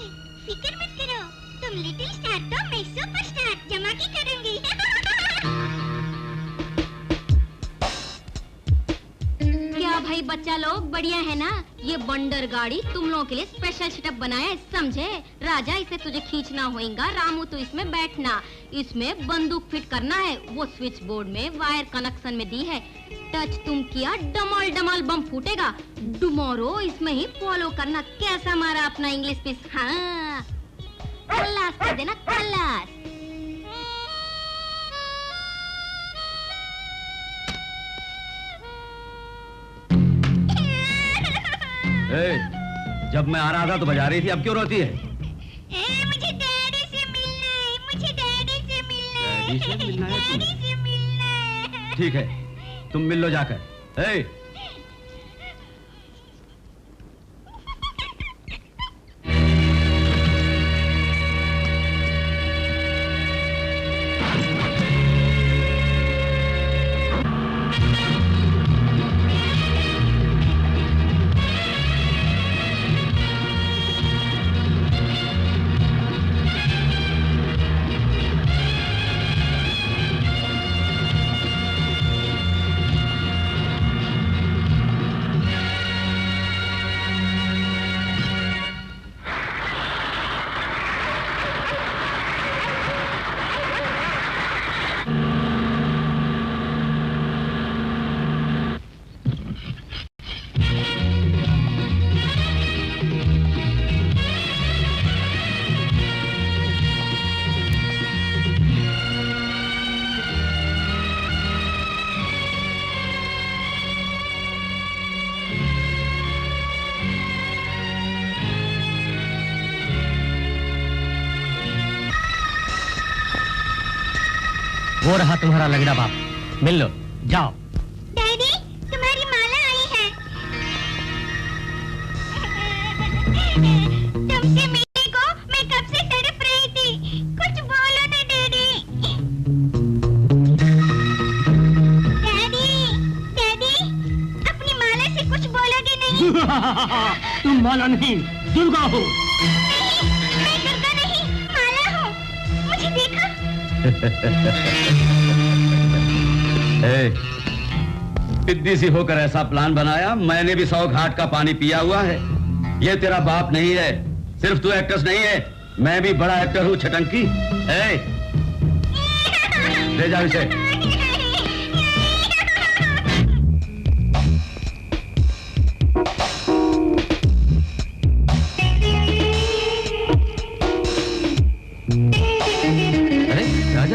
फिक्र मत करो। तुम लिटिल स्टार तो मैं सुपरस्टार। जमा की करूंगी। क्या भाई बच्चा लोग बढ़िया है ना? ये बंडर गाड़ी तुम लोगों के लिए स्पेशल सेटअप बनाया है, समझे? राजा, इसे तुझे खींचना होगा। रामू तो इसमें बैठना। इसमें बंदूक फिट करना है। वो स्विच बोर्ड में वायर कनेक्शन में दी है। टच तुम किया, डमाल डमाल बम फूटेगा। टुमारो इसमें ही फॉलो करना। कैसा मारा अपना इंग्लिश पीस? हाँ, खल्लास कर देना, खल्लास। जब मैं आ रहा था तो बजा रही थी, अब क्यों रोती है? मुझे डैडी से मिलना है। डैडी से मिलना है तुम्हें? ठीक है, तुम मिल लो जाकर। ए, वो रहा तुम्हारा लगड़ा बाप, मिल लो, जाओ। डैडी, तुम्हारी माला आई है। तुमसे मिलने को मैं कब से तड़प रही थी। कुछ बोलो ना डैडी। डैडी, अपनी माला से कुछ बोलोगे नहीं? तुम माला नहीं, दुर्गा हो। नहीं, मैं दुर्गा नहीं, माला हूँ। मुझे देखा। पिद्दी सी होकर ऐसा प्लान बनाया। मैंने भी 100 घाट का पानी पिया हुआ है। ये तेरा बाप नहीं है, सिर्फ तू एक्ट्रेस नहीं है, मैं भी बड़ा एक्टर हूँ छटंकी। ले जाओ इसे।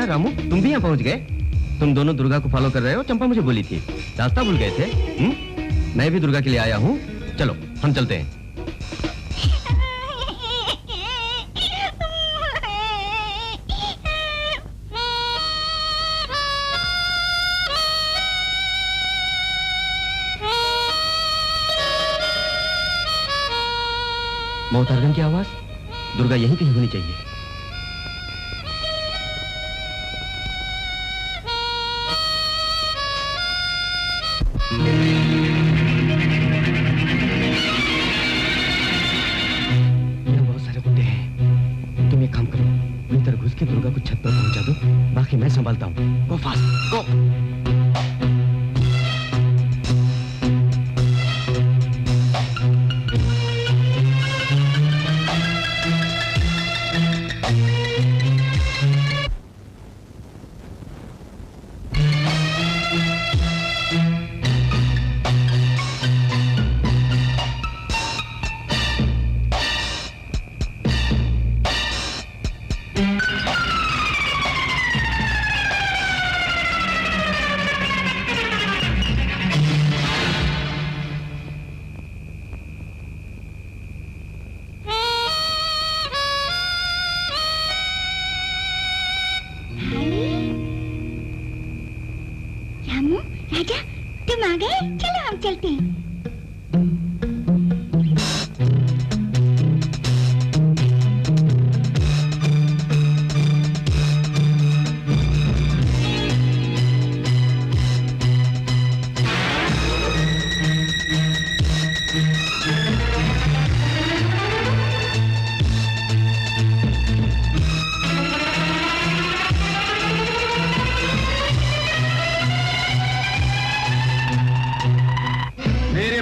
रामू, तुम भी यहाँ पहुँच गए? तुम दोनों दुर्गा को फॉलो कर रहे हो? चंपा मुझे बोली थी, रास्ता भूल गए थे। मैं भी दुर्गा के लिए आया हूँ। चलो हम चलते हैं। मोहतारगन की आवाज, दुर्गा यहीं कहीं होनी चाहिए। के दुर्गा को छत पर पहुंचा दो, बाकी मैं संभालता हूँ। गो फास्ट, गो।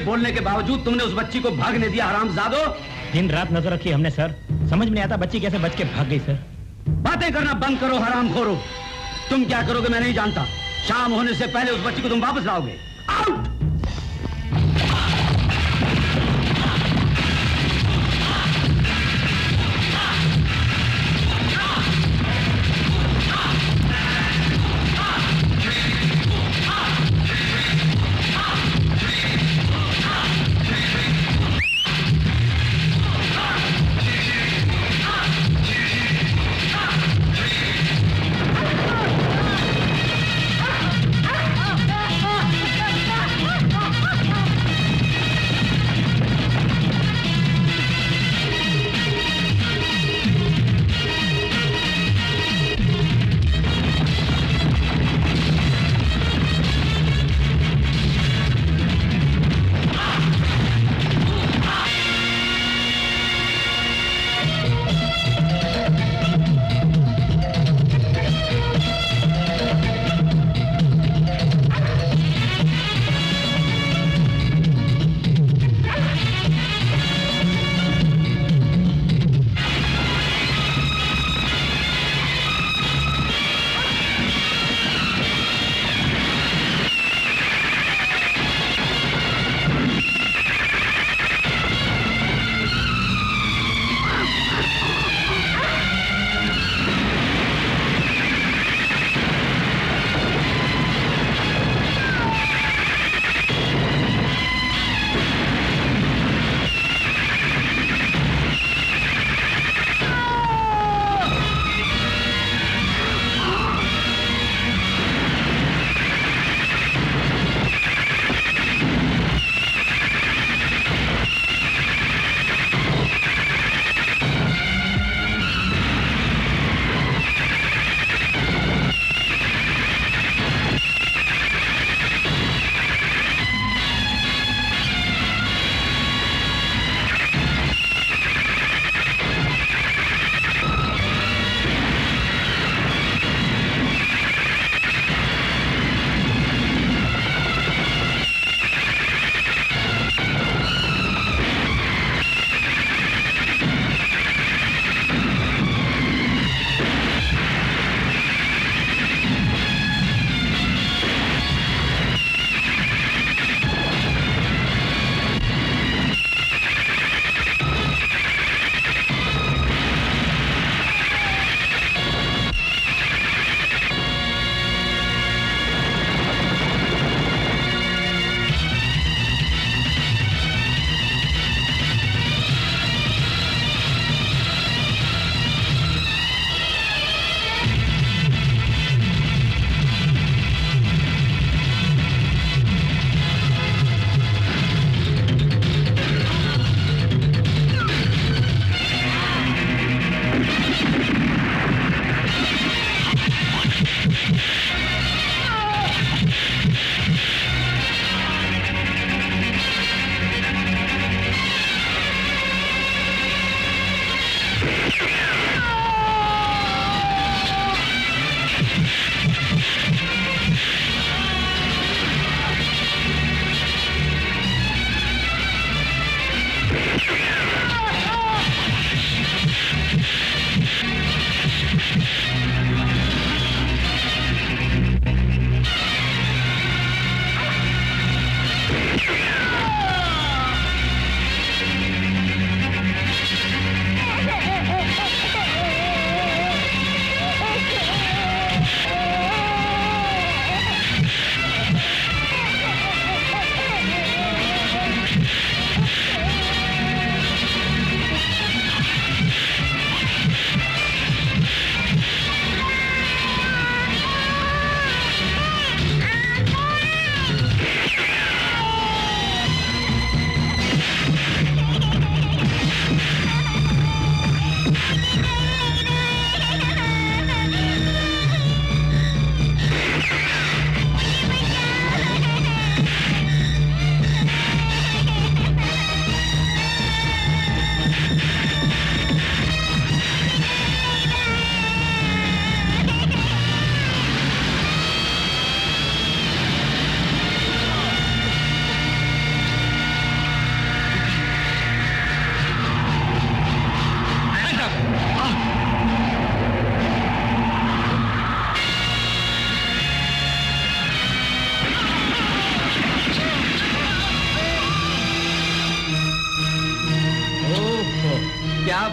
बोलने के बावजूद तुमने उस बच्ची को भागने दिया, हरामजादो। दिन रात नजर रखी हमने सर, समझ में नहीं आता बच्ची कैसे बच के भाग गई सर। बातें करना बंद करो हरामखोरो। तुम क्या करोगे मैं नहीं जानता। शाम होने से पहले उस बच्ची को तुम वापस लाओगे। आउट!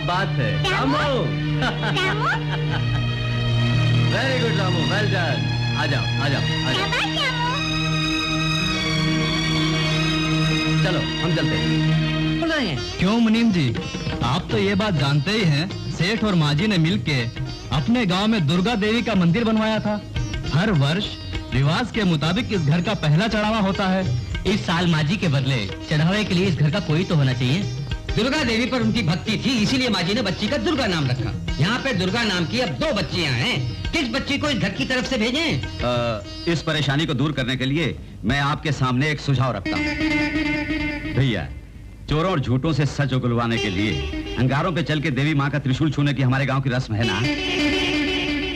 बात है Ramu. Very good Ramu, well done. आ जाओ आ जाओ आ जाओ। चलो हम चलते हैं। क्यों मुनीम जी, आप तो ये बात जानते ही हैं, सेठ और माजी ने मिलके अपने गांव में दुर्गा देवी का मंदिर बनवाया था। हर वर्ष रिवाज के मुताबिक इस घर का पहला चढ़ावा होता है। इस साल माजी के बदले चढ़ावे के लिए इस घर का कोई तो होना चाहिए। दुर्गा देवी पर उनकी भक्ति थी, इसीलिए माजी ने बच्ची का दुर्गा नाम रखा। यहाँ पे दुर्गा नाम की अब 2 बच्चियाँ हैं। किस बच्ची को इस घर की तरफ से भेजें? इस परेशानी को दूर करने के लिए मैं आपके सामने एक सुझाव रखता हूँ। भैया, चोरों और झूठों से सच उगलवाने के लिए अंगारों पे चल के देवी माँ का त्रिशूल छूने की हमारे गांव की रस्म है ना।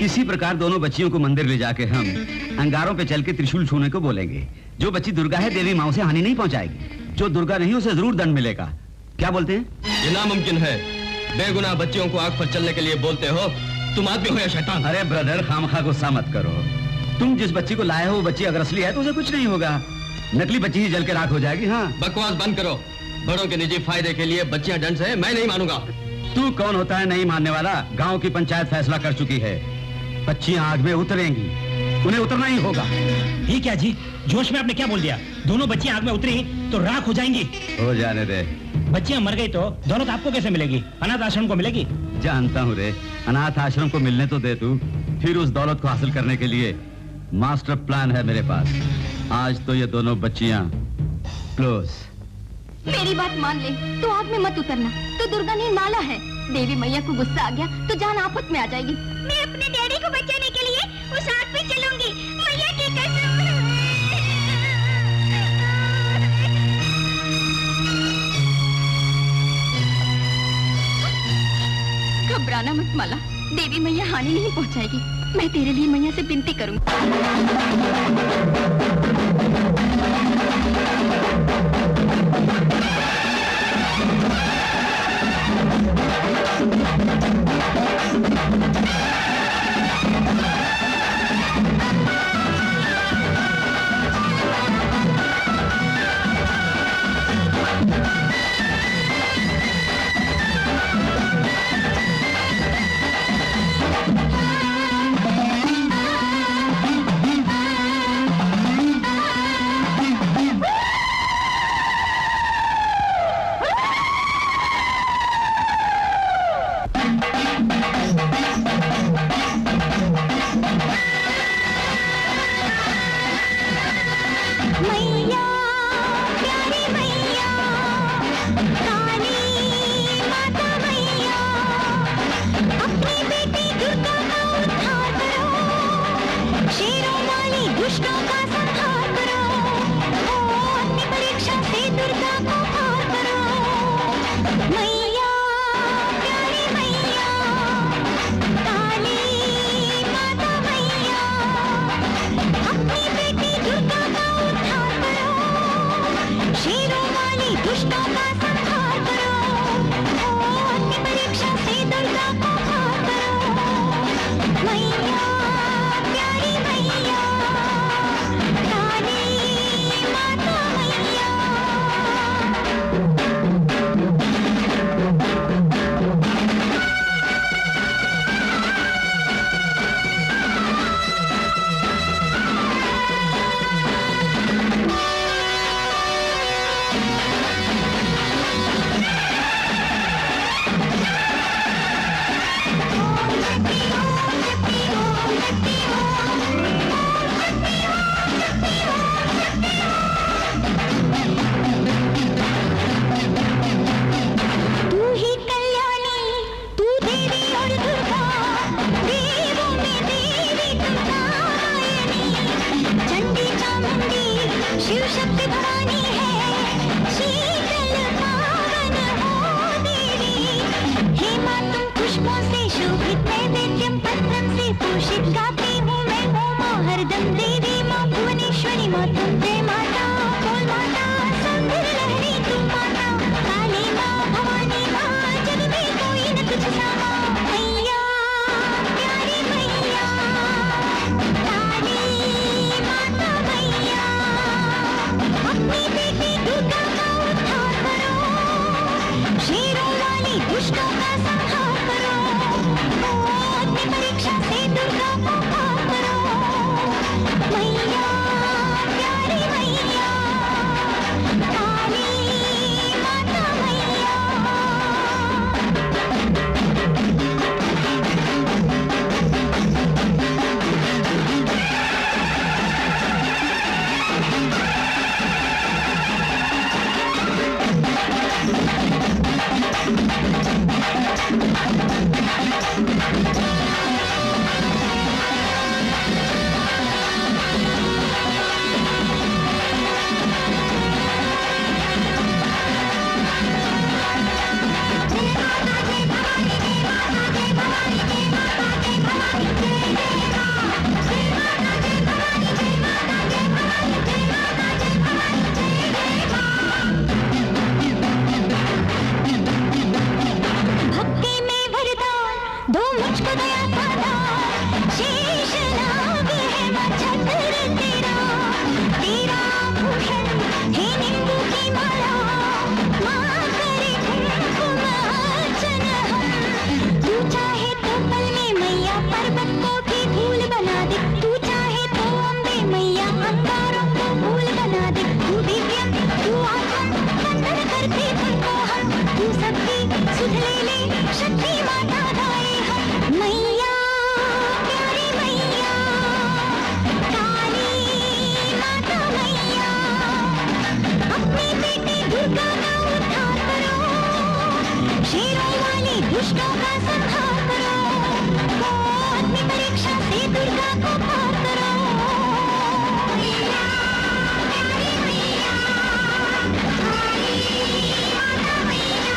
इसी प्रकार दोनों बच्चियों को मंदिर ले जाके हम अंगारों पे चल के त्रिशूल छूने को बोलेंगे। जो बच्ची दुर्गा है देवी माँ उसे हानि नहीं पहुंचाएगी, जो दुर्गा नहीं उसे जरूर दंड मिलेगा। क्या बोलते हैं? ये नामुमकिन है। बेगुनाह बच्चियों को आग पर चलने के लिए बोलते हो। तुम आदमी हो या शैतान? अरे ब्रदर, खामखा गुस्सा मत करो। तुम जिस बच्ची को लाए हो वो बच्ची अगर असली है तो उसे कुछ नहीं होगा, नकली बच्ची ही जल के राख हो जाएगी। हाँ, बकवास बंद करो। बड़ों के निजी फायदे के लिए बच्चियां दंड से मैं नहीं मानूंगा। तू कौन होता है नहीं मानने वाला? गांव की पंचायत फैसला कर चुकी है, बच्चियां आग में उतरेंगी, उन्हें उतरना ही होगा। ये क्या जी, जोश में आपने क्या बोल दिया? दोनों बच्चियां आग में उतरी तो राख हो जाएंगी। हो जाने दे। बच्चियां मर गई तो दौलत आपको कैसे मिलेगी? अनाथ आश्रम को मिलेगी। जानता हूँ रे, अनाथ आश्रम को मिलने तो दे तू, फिर उस दौलत को हासिल करने के लिए मास्टर प्लान है मेरे पास। आज तो ये दोनों बच्चियां क्लोज। मेरी बात मान ले, तो आग में मत उतरना। तो दुर्गा ने नाला है, देवी मैया को गुस्सा आ गया तो जान आफत में आ जाएगी। मैं अपने डैडी को बचाने के लिए उस आग पे चलूंगी, मैया की कसम। घबराना मत माला, देवी मैया हानि नहीं पहुंचाएगी। मैं तेरे लिए मैया से विनती करूंगी। मुझको दया सादा शीश नाग है मच्छर तेरा तेरा भूषण है नींबू की माला माँ करे कुमकुम अर्चन हम तू चाहे तो पल में मैया पर्वत को भी धूल बना दे तू चाहे तो अम्बे मैया अंगारों को फूल बना दे तू दिव्य तू आत्म वंदन करते तुमको हम तू सबकी सुध ले शक्ति माता गाए हम मैया प्यारी मैया काली माता मैया अपने बेटे दुर्गा का उद्धार करो शेरों वाले दुष्टों का संहार करो वो अग्नि परीक्षा से दुर्गा को पार करो मैया प्यारी मैया काली माता मैया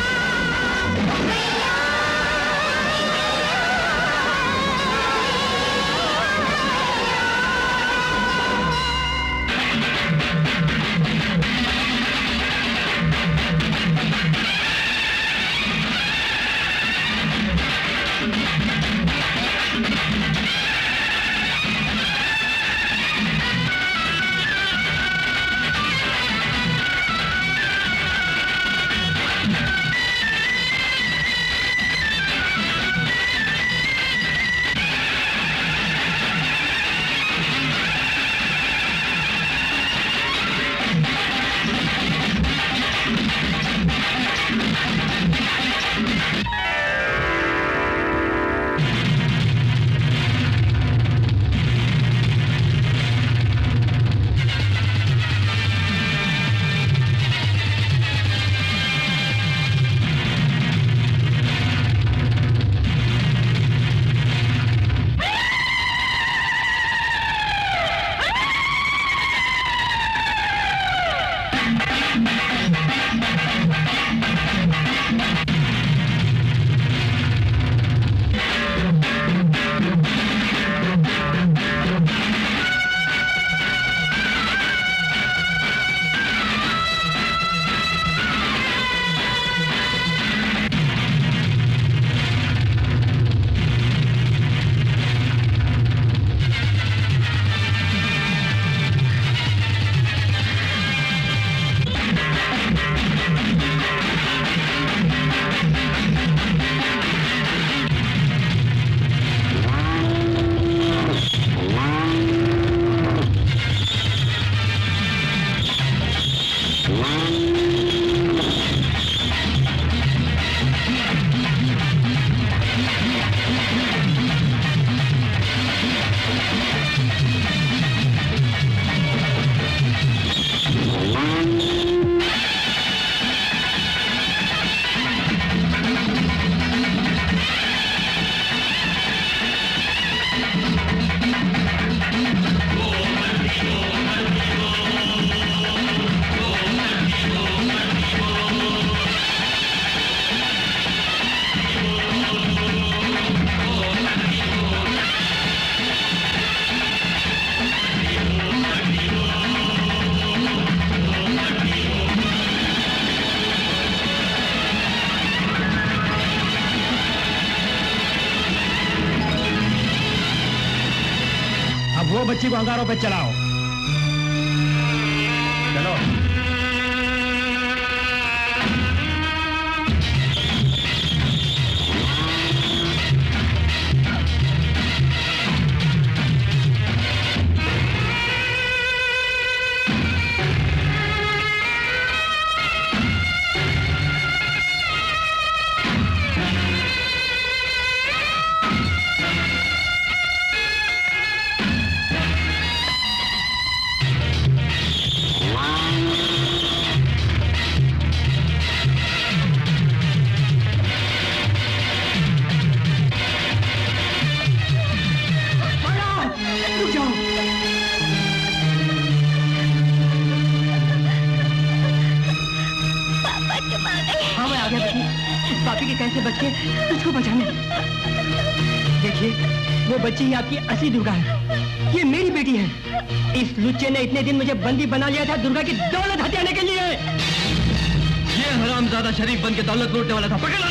वो बच्ची को अंगारों पे चलाओ। चलो। कैसे बच के तुझको बचाने। देखिए वो बच्ची ही आपकी असली दुर्गा है, ये मेरी बेटी है। इस लुच्चे ने इतने दिन मुझे बंदी बना लिया था दुर्गा की दौलत हथियाने के लिए। ये हरामजादा शरीफ बन के दौलत लूटने वाला था, पकड़ लो।